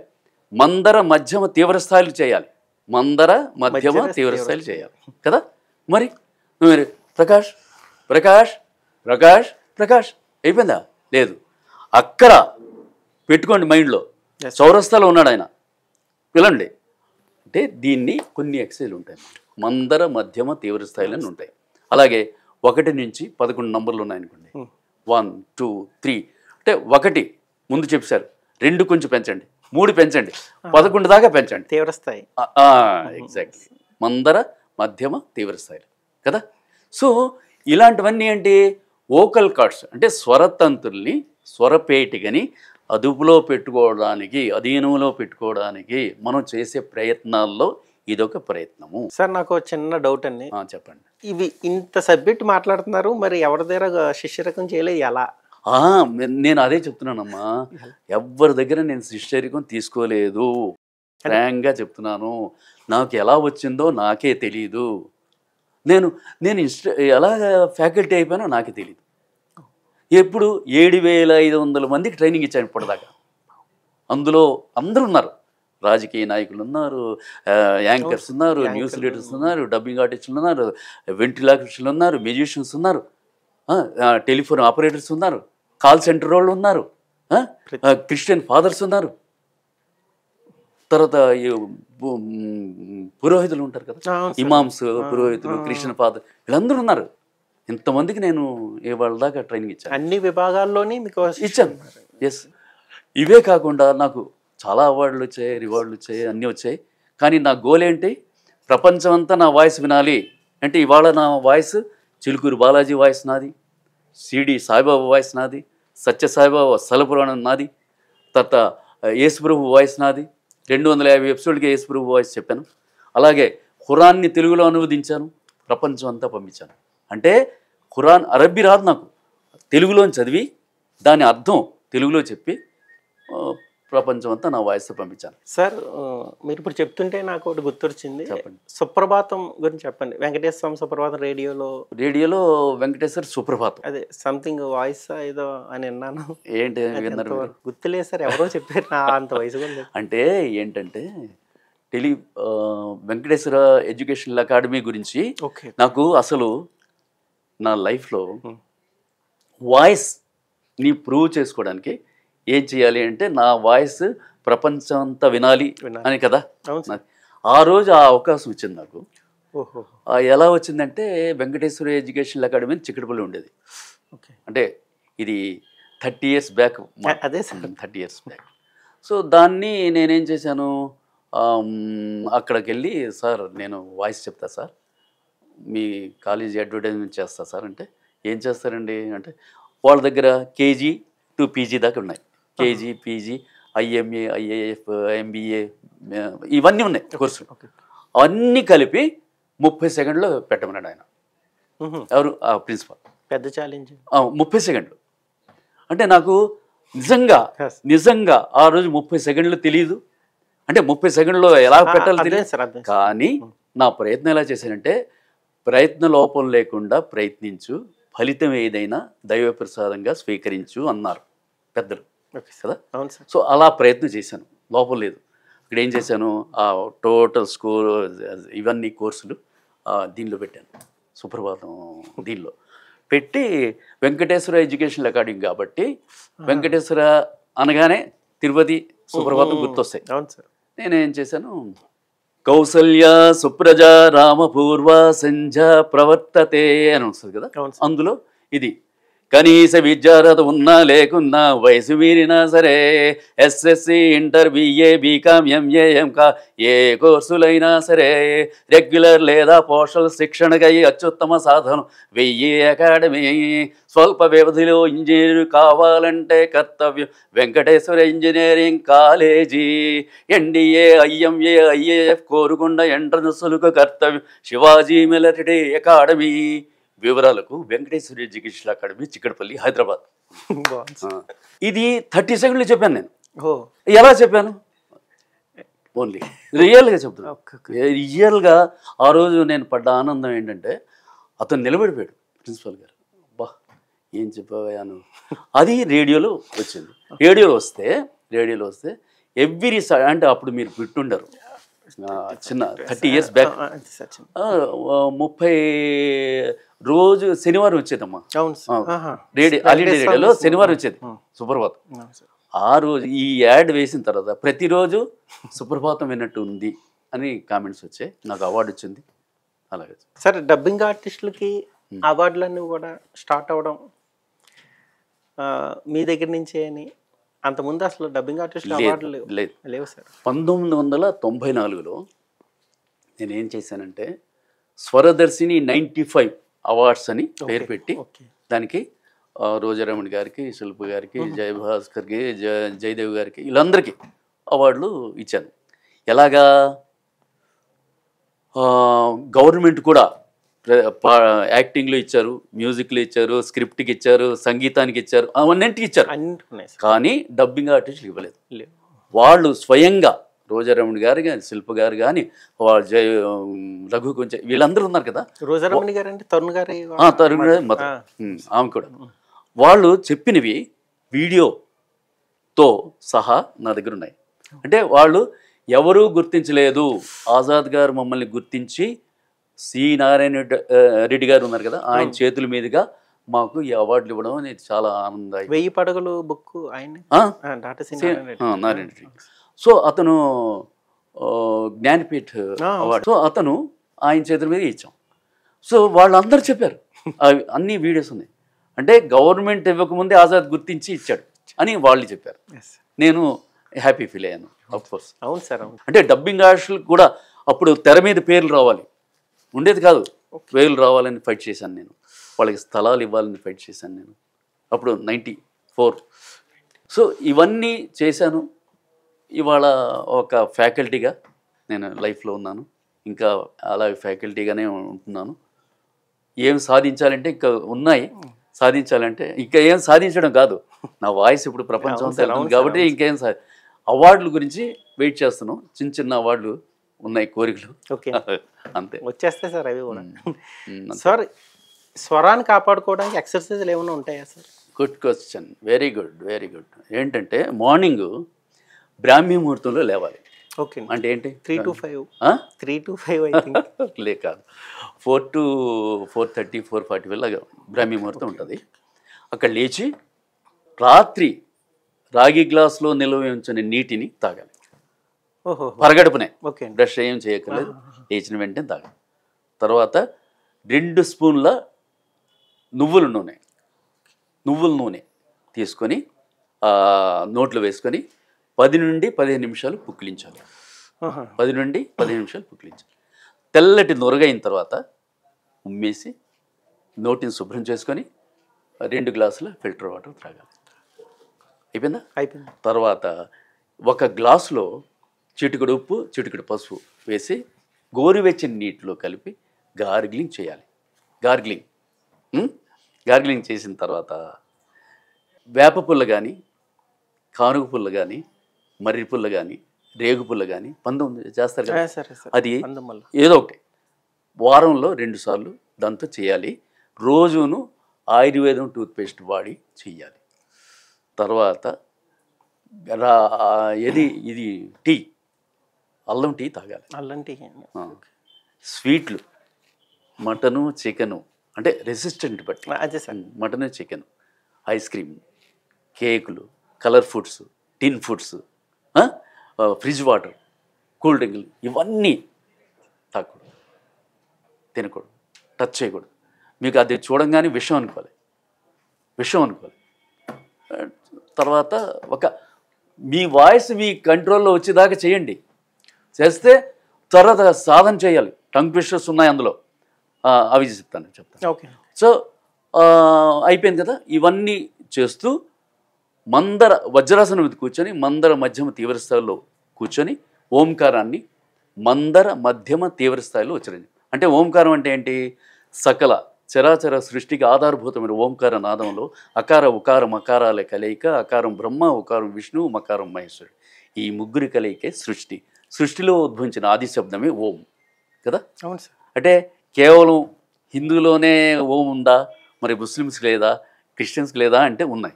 మందర మధ్యమ తీవ్ర స్థాయిలు చేయాలి. మందర మధ్యమ తీవ్ర స్థాయిలు చేయాలి కదా. మరి మీరు ప్రకాష్ ప్రకాష్ ప్రకాష్ ప్రకాష్ అయిపోయిందా? లేదు, అక్కడ పెట్టుకోండి మైండ్లో. చౌరస్తాలో ఉన్నాడు ఆయన, పిలండి. అంటే దీన్ని కొన్ని ఎక్సైజ్లు ఉంటాయి. మందర మధ్యమ తీవ్ర స్థాయిలు ఉంటాయి. అలాగే 1 నుంచి 11 నంబర్లు ఉన్నాయనుకోండి. 1 2 3 అంటే 1 ముందు చెప్పారు, 2 కొంచెం పెంచండి, 3 పెంచండి, 11 దాకా పెంచండి. తీవ్రస్థాయి. ఎగ్జాక్ట్లీ మందర మధ్యమ తీవ్ర స్థాయిలు కదా. సో ఇలాంటివన్నీ ఏంటి? వోకల్ కార్డ్స్ అంటే స్వరతంతుల్ని, స్వరపేటికని అదుపులో పెట్టుకోవడానికి, అధీనంలో పెట్టుకోవడానికి మనం చేసే ప్రయత్నాల్లో ఇదొక ప్రయత్నము. సార్ నాకు చిన్న డౌట్ అండి. చెప్పండి. ఇవి ఇంత సబ్జెక్ట్ మాట్లాడుతున్నారు, మరి ఎవరి దగ్గర శిష్యరకం చేయలేదు ఎలా? నేను అదే చెప్తున్నానమ్మా. ఎవరి దగ్గర నేను శిష్యరికం తీసుకోలేదు. ఫ్రాంక్గా చెప్తున్నాను. నాకు ఎలా వచ్చిందో నాకే తెలీదు. నేను ఎలా ఫ్యాకల్టీ అయిపోయానో నాకే తెలియదు. ఎప్పుడు 7500 మందికి ట్రైనింగ్ ఇచ్చాను ఇప్పటిదాకా. అందులో అందరూ ఉన్నారు. రాజకీయ నాయకులు ఉన్నారు, యాంకర్స్ ఉన్నారు, న్యూస్ రీడర్స్ ఉన్నారు, డబ్బింగ్ ఆర్టిస్టులు ఉన్నారు, వెంట్రిలాక్టర్స్లు ఉన్నారు, మ్యూజిషియన్స్ ఉన్నారు, టెలిఫోన్ ఆపరేటర్స్ ఉన్నారు, కాల్ సెంటర్ వాళ్ళు ఉన్నారు, క్రిస్టియన్ ఫాదర్స్ ఉన్నారు, తర్వాత పురోహితులు ఉంటారు కదా, ఇమామ్స్, పురోహితులు, క్రిస్టియన్ ఫాదర్, వీళ్ళందరూ ఉన్నారు. ఇంతమందికి నేను ఇవాళ దాకా ట్రైనింగ్ ఇచ్చాను. అన్ని విభాగాల్లోని మీకు ఇచ్చాను. ఎస్. ఇవే కాకుండా నాకు చాలా అవార్డులు వచ్చాయి, రివార్డులు వచ్చాయి, అన్నీ వచ్చాయి. కానీ నా గోల్ ఏంటి? ప్రపంచం అంతా నా వాయిస్ వినాలి అంటే ఇవాళ నా వాయిస్ చిలుకూరు బాలాజీ వాయిస్ నాది, సిడి సాయిబాబా వాయిస్ నాది, సత్య సాయిబాబా స్థలపురాణం నాది, తర్వాత యేసుప్రభు వాయిస్ నాది. 250 ఎపిసోడ్కి యేసుప్రభు వాయిస్ చెప్పాను. అలాగే ఖురాన్ని తెలుగులో అనువదించాను, ప్రపంచం అంతా పంపించాను. అంటే ఖురాన్ అరబ్బీ రాదు నాకు, తెలుగులో చదివి దాని అర్థం తెలుగులో చెప్పి ప్రపంచం అంతా నా వాయిస్తో పంపించాను. సార్ మీరు ఇప్పుడు చెప్తుంటే నాకు ఒకటి గుర్తొచ్చింది. చెప్పండి. సుప్రభాతం గురించి చెప్పండి. వెంకటేశ్వర స్వామి సుప్రభాతం రేడియోలో వెంకటేశ్వర సుప్రభాతం అదే సంథింగ్ వాయిస్ ఏదో అని విన్నాను. ఏంటి విన్నారు? గుర్తులేదు సార్, ఎవరో చెప్పారు. నా అంత వయసు అంటే ఏంటంటే వెంకటేశ్వర ఎడ్యుకేషనల్ అకాడమీ గురించి నాకు అసలు నా లైఫ్లో వాయిస్ని ప్రూవ్ చేసుకోవడానికి ఏం చేయాలి అంటే నా వాయిస్ ప్రపంచం అంతా వినాలి అని కదా. ఆ రోజు ఆ అవకాశం వచ్చింది నాకు. ఎలా వచ్చిందంటే వెంకటేశ్వర ఎడ్యుకేషనల్ అకాడమీ చిక్కడపల్లి ఉండేది. అంటే ఇది 30 years బ్యాక్. అదే 30 years బ్యాక్. సో దాన్ని నేనేం చేశాను, అక్కడికి వెళ్ళి సార్ నేను వాయిస్ చెప్తా సార్, మీ కాలేజీ అడ్వర్టైజ్మెంట్ చేస్తా సార్ అంటే ఏం చేస్తారండి అంటే వాళ్ళ దగ్గర KG to PG దాకా ఉన్నాయి. KG, PG, IMA, IAF, MBA ఇవన్నీ ఉన్నాయి కోర్సులు. అన్నీ కలిపి 30 సెకండ్లో పెట్టమన్నాడు ఆయన. ఎవరు? ప్రిన్సిపాల్. పెద్ద ఛాలెంజ్. 30 సెకండ్లు అంటే నాకు నిజంగా ఆ రోజు 30 సెకండ్లు తెలియదు. అంటే 30 సెకండ్లో ఎలా పెట్టాలో తెలియదు. కానీ నా ప్రయత్నం ఎలా చేశానంటే ప్రయత్న లోపం లేకుండా ప్రయత్నించు, ఫలితం ఏదైనా దైవ ప్రసాదంగా స్వీకరించు అన్నారు పెద్దలు కదా. అవును సార్. సో అలా ప్రయత్నం చేశాను, లోపం లేదు. ఇక్కడ ఏం చేశాను, ఆ టోటల్ స్కోర్ ఇవన్నీ కోర్సులు దీనిలో పెట్టాను, సుప్రభాతం దీనిలో పెట్టి వెంకటేశ్వర ఎడ్యుకేషన్ అకాడమీ కాబట్టి వెంకటేశ్వర అనగానే తిరుపతి సుప్రభాతం గుర్తొస్తాయి. అవును సార్. నేనేం చేశాను, కౌసల్య సుప్రజ రామపూర్వ సంధ్య ప్రవర్తతే అని వస్తుంది కదా, అందులో ఇది కనీస విద్యార్హత ఉన్నా లేకున్నా వయసు మీరినా సరే SSC inter BA BCom MA ఎంకా ఏ కోర్సులైనా సరే రెగ్యులర్ లేదా పోస్టల్ శిక్షణకై అత్యుత్తమ సాధనం 1000 అకాడమీ. స్వల్ప వ్యవధిలో ఇంజనీర్ కావాలంటే కర్తవ్యం Venkateswara engineering college. NDA IMA IAF Korukonda ఎంట్రన్స్లకు కర్తవ్యం శివాజీ మిలిటరీ అకాడమీ. వివరాలకు వెంకటేశ్వర ఎడ్యుకేషన్ అకాడమీ, చిక్కడపల్లి, హైదరాబాద్. ఇది 30 సెకండ్లు చెప్పాను నేను. ఎలా చెప్పాను, ఓన్లీ రియల్గా చెప్తాను. రియల్గా ఆ రోజు నేను పడ్డ ఆనందం ఏంటంటే అతను నిలబడిపోయాడు ప్రిన్సిపల్ గారు. బా ఏం చెప్పాను. అది రేడియోలో వచ్చింది. రేడియోలో వస్తే ఎవ్రీ అంటే అప్పుడు మీరు పెట్టుండరు, చిన్న 30 years బ్యాక్ 30 రోజు శనివారం వచ్చేదమ్మా రేడియోలో, శనివారం వచ్చేది సుప్రభాతం. ఆ రోజు ఈ యాడ్ వేసిన తర్వాత ప్రతిరోజు సుప్రభాతం విన్నట్టు ఉంది అని కామెంట్స్ వచ్చాయి. నాకు అవార్డు వచ్చింది. అలాగే సార్, డబ్బింగ్ ఆర్టిస్టులకి అవార్డులన్నీ కూడా స్టార్ట్ అవ్వడం మీ దగ్గర నుంచే అని, అంతకుముందు అసలు డబ్బింగ్ ఆర్టిస్టులు అవార్డులు లేవు సార్. 1994లో నేనేం చేశానంటే స్వరదర్శిని 95 అవార్డ్స్ అని పేరు పెట్టి దానికి రోజారమణి గారికి, శిల్ప గారికి, జయభాస్కర్కి, జయదేవ్ గారికి, వీళ్ళందరికీ అవార్డులు ఇచ్చాను. ఎలాగా, గవర్నమెంట్ కూడా యాక్టింగ్లో ఇచ్చారు, మ్యూజిక్లో ఇచ్చారు, స్క్రిప్ట్కి ఇచ్చారు, సంగీతానికి ఇచ్చారు, అవన్నింటికి ఇచ్చారు. కానీ డబ్బింగ్ ఆర్టిస్టులు ఇవ్వలేదు. వాళ్ళు స్వయంగా రోజారమణి గారు కానీ, శిల్ప గారు కానీ, రఘు కొంచెం వీళ్ళందరూ ఉన్నారు కదా. రోజారమణి గారు అంటే తరుణ్ గారు, ఆమె కూడా వాళ్ళు చెప్పినవి వీడియోతో సహా నా దగ్గర ఉన్నాయి. అంటే వాళ్ళు ఎవరూ గుర్తించలేదు, ఆజాద్ గారు మమ్మల్ని గుర్తించి సి నారాయణ రెడ్డి గారు ఉన్నారు కదా, ఆయన చేతుల మీదుగా మాకు ఈ అవార్డులు ఇవ్వడం అనేది చాలా ఆనందం. 1000 పడగలు బుక్ నారాయణ రెడ్డి. సో అతను జ్ఞానపీఠ అవార్డు, సో అతను ఆయన చేతుల మీద ఇచ్చాం. సో వాళ్ళందరూ చెప్పారు, అన్ని వీడియోస్ ఉన్నాయి. అంటే గవర్నమెంట్ ఇవ్వకముందే ఆజాద్ గుర్తించి ఇచ్చాడు అని వాళ్ళు చెప్పారు. నేను హ్యాపీ ఫీల్ అయ్యాను. అఫ్కోర్స్ అవును సార్. అంటే డబ్బింగ్ ఆర్టిస్టులకు కూడా అప్పుడు తెర మీద పేర్లు రావాలి ఉండేది కాదు, పేర్లు రావాలని ఫైట్ చేశాను నేను, వాళ్ళకి స్థలాలు ఇవ్వాలని ఫైట్ చేశాను నేను అప్పుడు 94. సో ఇవన్నీ చేశాను. ఇవాళ ఒక ఫ్యాకల్టీగా నేను లైఫ్లో ఉన్నాను, ఇంకా అలా ఫ్యాకల్టీగానే ఉంటున్నాను. ఏం సాధించాలంటే ఇంకా ఉన్నాయి, సాధించాలంటే ఇంకా ఏం సాధించడం కాదు, నా వాయిస్ ఇప్పుడు ప్రపంచం అంతా వెళ్తుంది కాబట్టి ఇంకేం అవార్డుల గురించి వెయిట్ చేస్తున్నాం. చిన్న చిన్న అవార్డులు ఉన్నాయి, కోరికలు అంతే, వచ్చేస్తాయి సార్ అవి కూడా. సార్, స్వరాన్ని కాపాడుకోవడానికి ఎక్సర్సైజ్లు ఏమైనా ఉంటాయా sir? Good question, very good, very good. ఏంటంటే మార్నింగ్ బ్రాహ్మీ ముహూర్తంలో లేవాలి. ఓకే, అంటే ఏంటి 3 to 5 లే కాదు, 4 to 4:30 4:40 లాగా బ్రాహ్మీ ముహూర్తం ఉంటుంది. అక్కడ లేచి రాత్రి రాగి గ్లాసులో నిల్వ ఉంచిన నీటిని తాగాలి. పరగడుపునే, బ్రష్ ఏం చేయక్కర్లేదు, లేచిన వెంటనే తాగాలి. తర్వాత 2 స్పూన్ల నువ్వుల నూనె తీసుకొని నోట్లో వేసుకొని 10 నుండి 15 నిమిషాలు పుక్కిలించాలి. 10 నుండి 15 నిమిషాలు పుక్కిలించాలి. తెల్లటి నొరగైన తర్వాత ఉమ్మేసి నోటిని శుభ్రం చేసుకొని 2 గ్లాసుల ఫిల్టర్ వాటర్ త్రాగాలి. అయిపోయిందా? అయిపోయింది. తర్వాత 1 గ్లాసులో చిటికెడు ఉప్పు, చిటికెడు పసుపు వేసి గోరువెచ్చని నీటిలో కలిపి గార్గిలింగ్ చేయాలి. గార్గిలింగ్ చేసిన తర్వాత వేప పుల్ల కానీ, కానుగ పుల్ల కానీ, మర్రి పుల్ల కానీ, రేగు పుల్ల కానీ, పందం చేస్తారు కదా, అది ఏదో ఒకటి వారంలో 2 సార్లు దాంతో చేయాలి. రోజును ఆయుర్వేదం టూత్పేస్ట్ వాడి చెయ్యాలి. తర్వాత ఇది టీ, అల్లం టీ తాగాలి. అల్లం టీ. స్వీట్లు, మటను చికెను అంటే రెసిస్టెంట్ బట్టి, అదే sir, mutton chicken, ice cream, కేకులు, కలర్ ఫుడ్స్, టిన్ ఫుడ్స్, ఫ్రిడ్జ్ వాటర్, కూల్ డ్రింకులు ఇవన్నీ తాగకూడదు, తినకూడదు, టచ్ చేయకూడదు. మీకు అది చూడంగానే విషం అనుకోవాలి. తర్వాత మీ వాయిస్ మీ కంట్రోల్లో వచ్చేదాకా చేయండి. చేస్తే తర్వాత సాధన చేయాలి. టంగ్ ట్విస్టర్స్ ఉన్నాయి అందులో, అవి చెప్తాను. ఓకే. సో అయిపోయింది కదా. ఇవన్నీ చేస్తూ వజ్రాసనం మీద కూర్చొని మందర మధ్యమ తీవ్ర స్థాయిలో కూర్చొని ఓంకారాన్ని మందర మధ్యమ తీవ్ర స్థాయిలో ఉచ్చరించండి. అంటే ఓంకారం అంటే ఏంటి? సకల చరాచర సృష్టికి ఆధారభూతమైన ఓంకార నాదంలో అకార ఉకార మకారాల కలయిక. అకారం బ్రహ్మ, ఉకారం విష్ణు, మకారం మహేశ్వరుడు. ఈ ముగ్గురి కలయికే సృష్టి. సృష్టిలో ఉద్భవించిన ఆది శబ్దమే ఓం కదా. అవును సార్. అంటే కేవలం హిందువులోనే ఓం ఉందా, మరి ముస్లిమ్స్కి లేదా, క్రిస్టియన్స్కి లేదా అంటే ఉన్నాయి.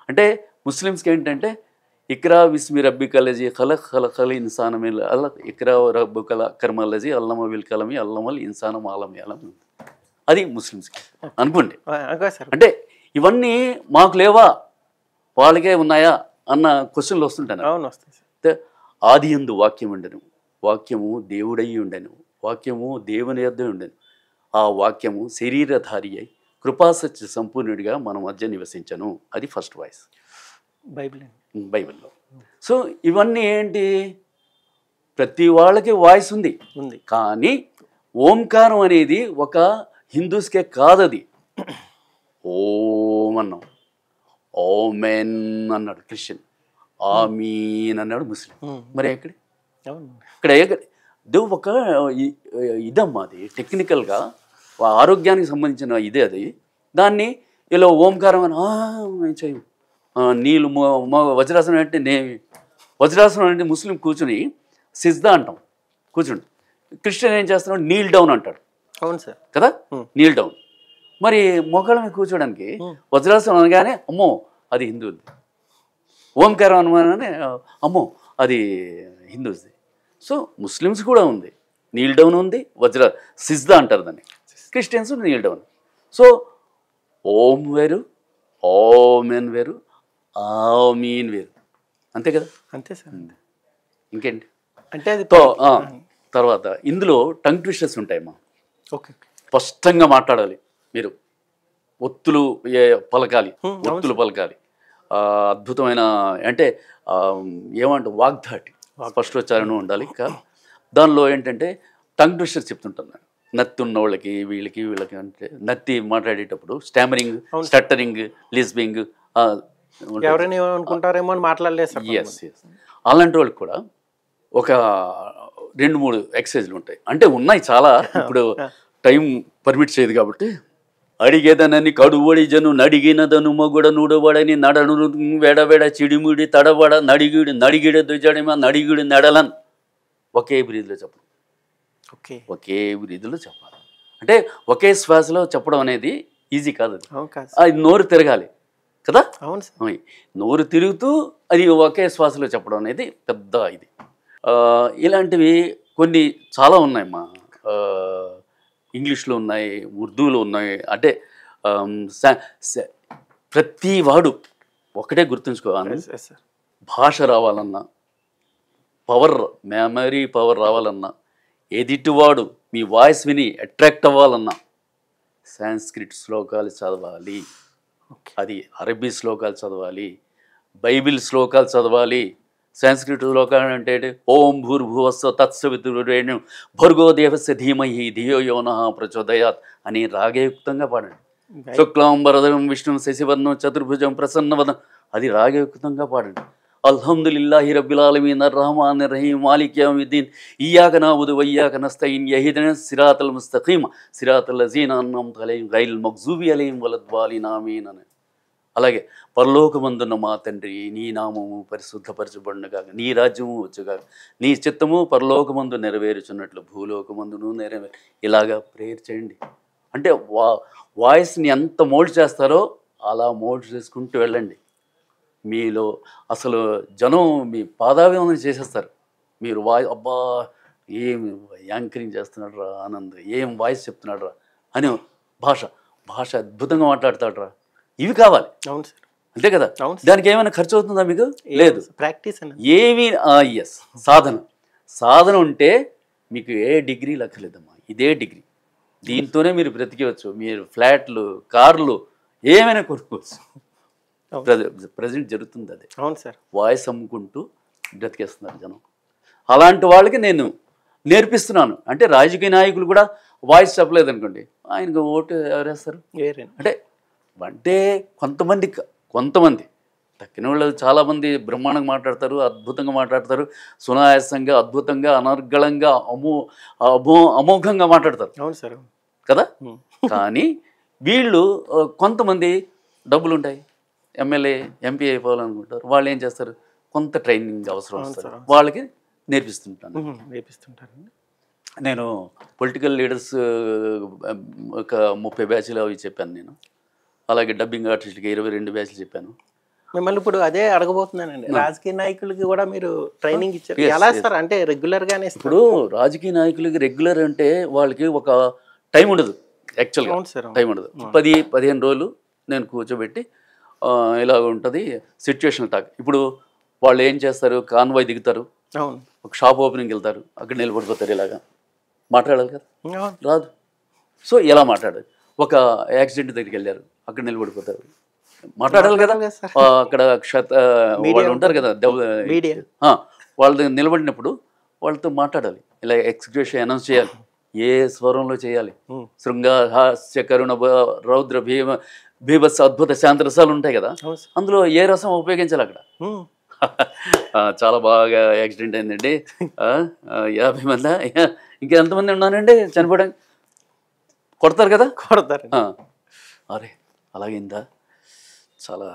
అంటే ముస్లిమ్స్కి ఏంటంటే ఇక్రా విస్మి రబ్బి కలజీ ఖలక్ ఖలఖల్ ఇన్సానమిల్ అల్ల ఇక్రా రబ్బు కల కర్మలజీ అల్లమ విల్ కలమి అల్లమల్ ఇన్సానం ఆలమి అలం, అది ముస్లిమ్స్కి అనుకోండి. అంటే ఇవన్నీ మాకు లేవా, వాళ్ళకే ఉన్నాయా అన్న క్వశ్చన్లు వస్తుంటాయి. ఆది యందు వాక్యం ఉండెను, వాక్యము దేవుడై ఉండెను, వాక్యము దేవుని యొద్ద ఉండెను, ఆ వాక్యము శరీరధారి అయి కృపాసత్య సంపూర్ణుడిగా మన మధ్య నివసించను. అది ఫస్ట్ వాయిస్ బైబిల్లో. సో ఇవన్నీ ఏంటి? ప్రతి వాళ్ళకి వాయిస్ ఉంది, కానీ ఓంకారం అనేది ఒక హిందూస్కే కాదది. ఓం అన్నాం, ఓమెన్ అన్నాడు క్రిస్టియన్, ఆమీన్ అన్నాడు ముస్లిం. మరి ఇక్కడ ఒక ఇదమ్మా, అది టెక్నికల్గా ఆరోగ్యానికి సంబంధించిన ఇదే. అది దాన్ని ఇలా ఓంకారం అని చేయం. నీళ్ళు వజ్రాసనం అంటే వజ్రాసనం అంటే ముస్లిం కూర్చుని సిజ్దా అంటాం, కూర్చుండి. క్రిస్టియన్ ఏం చేస్తున్నాడు? నీల్ డౌన్ అంటాడు. అవును సార్ కదా, నీల్ డౌన్. మరి మొక్కల మీద కూర్చోడానికి వజ్రాసనం అనగానే అమ్మో అది హిందువుది, ఓంకారం అనగానే అమ్మో అది హిందూస్ది. సో ముస్లిమ్స్ కూడా ఉంది, నీల్ డౌన్ ఉంది, సిజ్దా అంటారు దాన్ని. Christians Neel down. సో ఓం వేరు, ఓమెన్ వేరు, ఆమీన్ వేరు, అంతే కదా. అంతే సార్. ఇంకేంటి అంటే అది తర్వాత ఇందులో టంగ్ ట్విస్టర్స్ ఉంటాయమ్మా. ఓకే. స్పష్టంగా మాట్లాడాలి మీరు, ఒత్తులు పలకాలి, ఒత్తులు పలకాలి. అద్భుతమైన అంటే ఏమంటారు, వాగ్ధాటి, స్పష్టోచ్చారణ ఉండాలి. దానిలో ఏంటంటే టంగ్ ట్విస్టర్స్ చెప్తుంటాను. నత్తి ఉన్న వాళ్ళకి వీళ్ళకి అంటే నత్తి మాట్లాడేటప్పుడు స్టామరింగ్, స్టట్టరింగ్, లిస్బింగ్ ఎవరైనా ఏమనుకుంటారేమో అని మాట్లాడలేదు. ఎస్ అలాంటి వాళ్ళకి కూడా ఒక 2-3 ఎక్సర్సైజ్లు ఉంటాయి. అంటే ఉన్నాయి చాలా, ఇప్పుడు టైం పర్మిట్ చేయదు కాబట్టి. అడిగేదనని కడువడి జను నడిగినదను మొగుడ నుడవడని నడను వెడవెడ చిడిముడి తడవడ నడిగిడి దుజడిమ నడిగిడి నడలన్. ఒకే బ్రీజ్లో చెప్పడం, ఒకే బ్రీజ్లో చెప్పాలి. అంటే ఒకే శ్వాసలో చెప్పడం అనేది ఈజీ కాదు. అది నోరు తిరగాలి కదా. నోరు తిరుగుతూ అది ఒకే శ్వాసలో చెప్పడం అనేది పెద్ద ఇది. ఇలాంటివి కొన్ని చాలా ఉన్నాయమ్మా. ఇంగ్లీష్లో ఉన్నాయి, ఉర్దూలో ఉన్నాయి. అంటే ప్రతి వాడు ఒకటే గుర్తుంచుకోవాలి, భాష రావాలన్నా, మెమరీ పవర్ రావాలన్నా, ఎదుటివాడు మీ వాయిస్ విని అట్రాక్ట్ అవ్వాలన్నా సాంస్క్రిట్ శ్లోకాలు చదవాలి, అది అరబీ శ్లోకాలు చదవాలి, బైబిల్ శ్లోకాలు చదవాలి. సంస్కృత శ్లోకాలు అంటే ఓం భూర్భువస్వ తత్సవితురేణు భర్గో దేవస్య ధీమహి ధియో యో నః ప్రచోదయాత్ అని రాగయుక్తంగా పాడండి. శుక్లాంబరధరం విష్ణు శశివర్ణం చతుర్భుజం ప్రసన్నవదం, అది రాగయుక్తంగా పాడండి. అల్హమ్దులిల్లాహి రబ్బిల్ ఆలమీన్ అర్రహమానిర్ రహీం మాలిక్ యౌమిద్దీన్ ఇయ్యాక నఅబుదు వ ఇయ్యాక నస్తഈన్ ఇహ్దినస్ సిరాతల్ ముస్తఖీమ్ సిరాతల్ లజీనా అన్అమ్త అలైహిం గైరిల్ మగ్జూబి అలైహిం వలద్దాలిన్ ఆమీన్ అని. అలాగే పరలోకమందున్న మా తండ్రి, నీ నామము పరిశుద్ధపరచబడునుగాక, నీ రాజ్యము వచ్చుగాక, నీ చిత్తము పరలోకమందు నెరవేరుచున్నట్లు భూలోకమందును నెరవేరు. ఇలాగా ప్రేయర్ చేయండి. అంటే వాయిస్ని ఎంత మోల్డ్ చేస్తారో అలా మోల్డ్ చేసుకుంటూ వెళ్ళండి. మీలో అసలు జనం మీ పాదాభివందన చేసేస్తారు. మీరు అబ్బా ఏం యాంకరింగ్ చేస్తున్నాడు రా ఆనంద్, ఏం వాయిస్ చెప్తున్నాడు రా అని భాష అద్భుతంగా మాట్లాడతాడు రా. ఇవి కావాలి. అవును సార్. అంతే కదా. దానికి ఏమైనా ఖర్చు అవుతుందా మీకు? లేదు. ప్రాక్టీస్ ఏమి ఎస్ సాధన ఉంటే మీకు ఏ డిగ్రీ లక్కలేదమ్మా, ఇదే డిగ్రీ. దీంతోనే మీరు బ్రతికేవచ్చు. మీరు ఫ్లాట్లు, కార్లు ఏమైనా కొనుక్కోవచ్చు. ప్రజెంట్ జరుగుతుంది అదే. అవును సార్. వాయిస్ అమ్ముకుంటూ బ్రతికేస్తున్నారు జనం. అలాంటి వాళ్ళకి నేను నేర్పిస్తున్నాను. అంటే రాజకీయ నాయకులు కూడా వాయిస్ చెప్పలేదు అనుకోండి, ఆయనకు ఓటు ఎవరేస్తారు? అంటే కొంతమంది తక్కిన వాళ్ళు చాలామంది బ్రహ్మాండంగా మాట్లాడతారు, అద్భుతంగా మాట్లాడతారు, సునాయాసంగా, అద్భుతంగా, అనర్గళంగా, అమోఘంగా మాట్లాడతారు. అవును సార్ కదా. కానీ వీళ్ళు కొంతమంది డబ్బులు ఉంటాయి, ఎమ్మెల్యే ఎంపీ అయిపోవాలనుకుంటారు. వాళ్ళు ఏం చేస్తారు? కొంత ట్రైనింగ్ అవసరం వస్తారు, వాళ్ళకి నేర్పిస్తుంటారు. నేను పొలిటికల్ లీడర్స్ ఒక 30 బ్యాచ్లు అవి చెప్పాను నేను. అలాగే డబ్బింగ్ ఆర్టిస్ట్కి 22 బ్యాచ్లు చెప్పాను. మిమ్మల్ని ఇప్పుడు అదే అడగబోతున్నానండి. రాజకీయ నాయకులకి కూడా మీరు ట్రైనింగ్ ఇచ్చారు, ఎలా సార్? అంటే రెగ్యులర్గానే? ఇప్పుడు రాజకీయ నాయకులకి రెగ్యులర్ అంటే వాళ్ళకి ఒక టైం ఉండదు, యాక్చువల్గా టైం ఉండదు. 10-15 రోజులు నేను కూర్చోబెట్టి ఇలా ఉంటుంది సిచ్యువేషన్ టాక్. ఇప్పుడు వాళ్ళు ఏం చేస్తారు? కాన్వాయ్ దిగుతారు, ఒక షాప్ ఓపెనింగ్కి వెళ్తారు, అక్కడ నిలబడిపోతారు, ఇలాగా మాట్లాడాలి కదా, రాదు. సో ఎలా మాట్లాడాలి? ఒక యాక్సిడెంట్ దగ్గరికి వెళ్ళారు, అక్కడ నిలబడిపోతారు, మాట్లాడాలి కదా. అక్కడ వాళ్ళు ఉంటారు కదా, వాళ్ళ దగ్గర నిలబడినప్పుడు వాళ్ళతో మాట్లాడాలి, ఇలా ఎక్స్ప్రెషన్ అనౌన్స్ చేయాలి, ఏ స్వరంలో చేయాలి. శృంగ, హాస్య, కరుణ, రౌద్ర, భీభత్స, అద్భుత, శాంత రసాలు ఉంటాయి కదా, అందులో ఏ రసం ఉపయోగించాలి అక్కడ. చాలా బాగా యాక్సిడెంట్ అయిందండి, 50 మంది, ఇంకా ఎంతమంది ఉన్నానండి చనిపోవడానికి, కొడతారు కదా, కొడతారు. అరే అలాగైందా, చాలా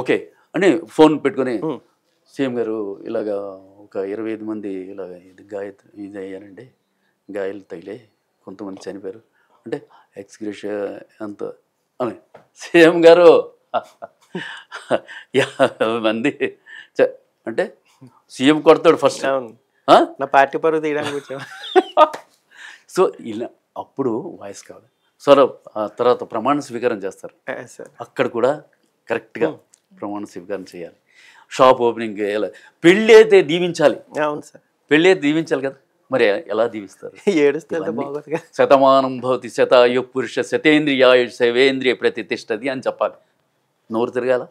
ఓకే అని ఫోన్ పెట్టుకొని, సీఎం గారు ఇలాగా ఒక 25 మంది ఇలాగ ఇది అయ్యారండి, గాయాలు తగిలే, కొంతమంది చనిపోయారు అంటే ఎక్స్గ్రేషియా ఎంత అని. సీఎం గారు 50 మంది అంటే సీఎం కొడతాడు ఫస్ట్, నా పార్టీ పరువు తీయడానికి వచ్చా. సో ఇలా అప్పుడు వాయిస్ కావాలి. సో తర్వాత ప్రమాణ స్వీకారం చేస్తారు, అక్కడ కూడా కరెక్ట్గా ప్రమాణ స్వీకారం చేయాలి. షాప్ ఓపెనింగ్ ఎలా, పెళ్ళి అయితే దీవించాలి. అవును సార్, పెళ్ళి అయితే దీవించాలి కదా, మరి ఎలా దీవిస్తారు? ఏడుస్తే శతమానం భవతి శతాయు పురుష శతేంద్రియాయు శైవేంద్రియ ప్రతిష్టది అని చెప్పాలి. నోరు తిరగాల,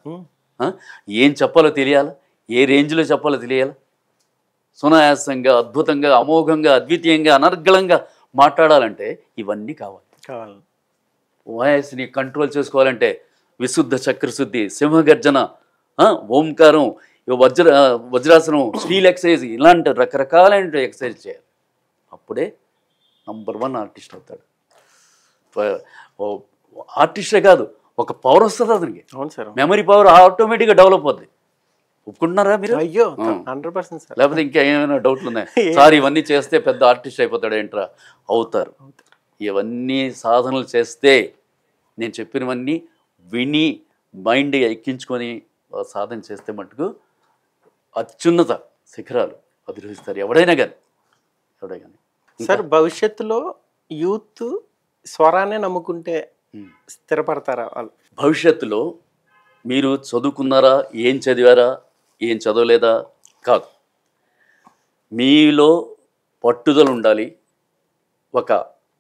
ఏం చెప్పాలో తెలియాలి, ఏ రేంజ్లో చెప్పాలో తెలియాలి. సునాయాసంగా, అద్భుతంగా, అమోఘంగా, అద్వితీయంగా, అనర్గళంగా మాట్లాడాలంటే ఇవన్నీ కావాలి. వాయిస్ని కంట్రోల్ చేసుకోవాలంటే విశుద్ధ చక్రశుద్ధి, సింహగర్జన, ఓంకారం, వజ్రాసనం, స్టీల్ ఎక్సర్సైజ్, ఇలాంటి రకరకాలైన ఎక్సర్సైజ్ చేయాలి. అప్పుడే నంబర్ 1 ఆర్టిస్ట్ అవుతాడు. ఆర్టిస్టే కాదు, ఒక పవర్ వస్తుంది అతనికి. మెమరీ పవర్ ఆటోమేటిక్గా డెవలప్ అవుద్ది. ఒప్పుకుంటున్నారా మీరు? అయ్యో 100% సార్. లేకపోతే ఇంకా ఏమైనా డౌట్లు ఉన్నాయి? సార్ ఇవన్నీ చేస్తే పెద్ద ఆర్టిస్ట్ అయిపోతాడు ఏంట్రా? అవుతారు. ఇవన్నీ సాధనలు చేస్తే, నేను చెప్పినవన్నీ విని మైండ్ ఎక్కించుకొని సాధన చేస్తే మటుకు అత్యున్నత శిఖరాలు అధిరోహిస్తారు ఎవడైనా కానీ. సార్ భవిష్యత్తులో యూత్ స్వరాన్ని నమ్ముకుంటే స్థిరపడతారా వాళ్ళు? భవిష్యత్తులో మీరు చదువుకున్నారా, ఏం చదివారా, ఏం చదవలేదా కాదు, మీలో పట్టుదల ఉండాలి, ఒక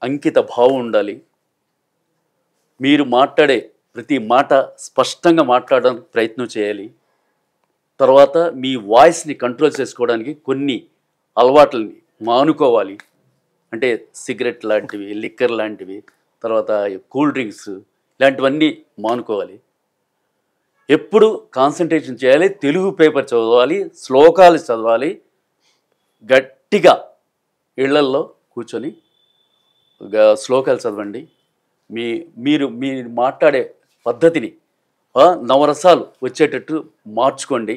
అంకిత భావం ఉండాలి. మీరు మాట్లాడే ప్రతి మాట స్పష్టంగా మాట్లాడడానికి ప్రయత్నం చేయాలి. తర్వాత మీ వాయిస్ని కంట్రోల్ చేసుకోవడానికి కొన్ని అలవాట్లని మానుకోవాలి. అంటే సిగరెట్ లాంటివి, లిక్కర్ లాంటివి, తర్వాత కూల్ డ్రింక్స్ ఇలాంటివన్నీ మానుకోవాలి. ఎప్పుడు కాన్సన్ట్రేషన్ చేయాలి, తెలుగు పేపర్ చదవాలి, శ్లోకాలు చదవాలి, గట్టిగా ఇళ్లల్లో కూర్చొని శ్లోకాలు చదవండి. మీరు మాట్లాడే పద్ధతిని నవరసాలు వచ్చేటట్టు మార్చుకోండి.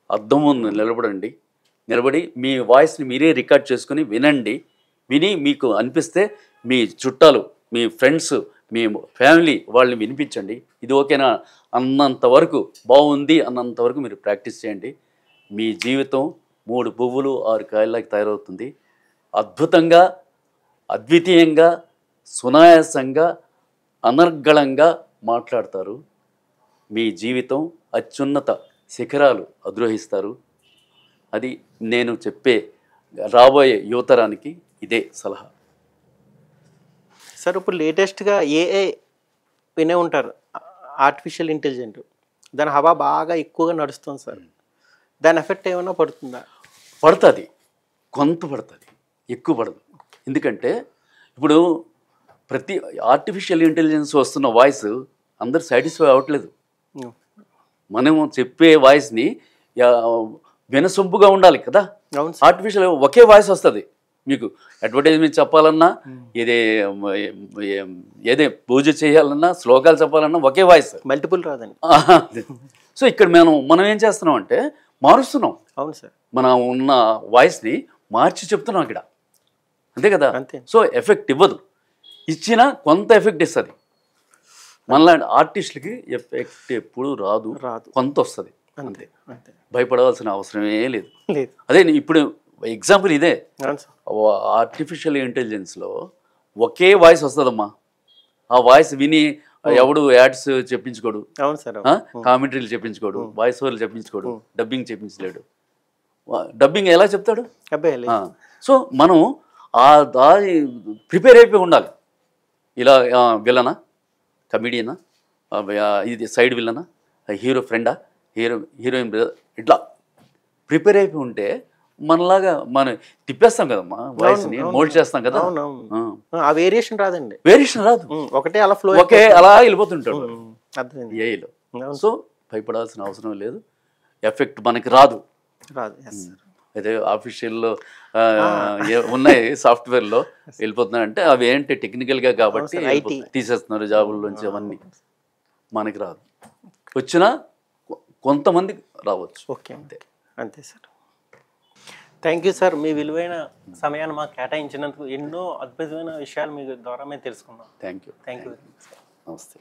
అద్దం ముందు నిలబడండి, నిలబడి మీ వాయిస్ని మీరే రికార్డ్ చేసుకుని వినండి. విని మీకు అనిపిస్తే మీ చుట్టాలు, మీ ఫ్రెండ్స్, మీ ఫ్యామిలీ వాళ్ళని వినిపించండి. ఇది ఓకేనా అన్నంత వరకు, బాగుంది అన్నంత వరకు మీరు ప్రాక్టీస్ చేయండి. మీ జీవితం 3 పువ్వులు 6 కాయలకి తయారవుతుంది. అద్భుతంగా, అద్వితీయంగా, సునాయాసంగా, అనర్గళంగా మాట్లాడతారు. మీ జీవితం అత్యున్నత శిఖరాలు అధిరోహిస్తారు. అది నేను చెప్పే రాబోయే యువతరానికి ఇదే సలహా. సార్ ఇప్పుడు లేటెస్ట్గా ఏఐ వినే ఉంటారు, ఆర్టిఫిషియల్ ఇంటెలిజెంట్. దాని హవా బాగా ఎక్కువగా నడుస్తుంది సార్. దాని ఎఫెక్ట్ ఏమైనా పడుతుందా? పడుతుంది, కొంత పడుతుంది, ఎక్కువ పడదు. ఎందుకంటే ఇప్పుడు ప్రతి ఆర్టిఫిషియల్ ఇంటెలిజెన్స్ వస్తున్న వాయిస్ అందరు సాటిస్ఫై అవ్వట్లేదు. మనం చెప్పే వాయిస్ని వినసొంపుగా ఉండాలి కదా. ఆర్టిఫిషియల్ ఒకే వాయిస్ వస్తుంది. మీకు అడ్వర్టైజ్మెంట్ చెప్పాలన్నా, ఏదే పూజ చేయాలన్నా, శ్లోకాలు చెప్పాలన్నా ఒకే వాయిస్, మల్టిపుల్ రాదండి. సో ఇక్కడ మనం ఏం చేస్తున్నాం అంటే మారుస్తున్నాం. అవును సార్, మనం ఉన్న వాయిస్ని మార్చి చెప్తున్నాం ఇక్కడ, అంతే కదా. సో ఎఫెక్ట్ ఇవ్వదు, ఇచ్చినా కొంత ఎఫెక్ట్ ఇస్తుంది. మనలాంటి ఆర్టిస్టులకి ఎఫెక్ట్ ఎప్పుడు రాదు, కొంత వస్తుంది అంతే. భయపడవలసిన అవసరమే లేదు. అదే ఇప్పుడు ఎగ్జాంపుల్ ఇదే, ఆర్టిఫిషియల్ ఇంటెలిజెన్స్లో ఒకే వాయిస్ వస్తుందమ్మా. ఆ వాయిస్ విని ఎవడు యాడ్స్ చెప్పించుకోడు, కామెంటరీలు చెప్పించుకోడు, వాయిస్ ఓవర్లు చెప్పించుకోడు, డబ్బింగ్ చెప్పించలేడు. డబ్బింగ్ ఎలా చెప్తాడు? సో మనం ఆ దాని ప్రిపేర్ అయిపోయి ఉండాలి. ఇలా విలనా, కమిడియనా, ఇది సైడ్ విలనా, హీరో ఫ్రెండా, హీరోయిన్ బ్రదర్, ఇట్లా ప్రిపేర్ అయిపోయి ఉంటే మనలాగా మనం తిప్పేస్తాం కదమ్మా, వాయిస్ని మోల్డ్ చేస్తాం కదా. ఆ వేరియేషన్ రాదండి, వేరియేషన్ రాదు, ఒకటే అలా ఫ్లో, ఒకే అలా వెళ్ళిపోతుంటాడు ఏఐలో. సో భయపడాల్సిన అవసరం లేదు, ఎఫెక్ట్ మనకి రాదు. అదే ఆఫీషియల్లో ఉన్నాయి సాఫ్ట్వేర్లో వెళ్ళిపోతున్నారంటే అవి ఏంటి టెక్నికల్గా కాబట్టి తీసేస్తున్నారు జాబుల్లోంచి, అవన్నీ మనకి రాదు. వచ్చినా కొంతమంది రావచ్చు. ఓకే, అంతే అంతే సార్. థ్యాంక్ యూ సార్, మీ విలువైన సమయాన్ని మాకు కేటాయించినందుకు. ఎన్నో అద్భుతమైన విషయాలు మీ ద్వారా మేము తెలుసుకున్నాం. Thank you. Thank you. నమస్తే.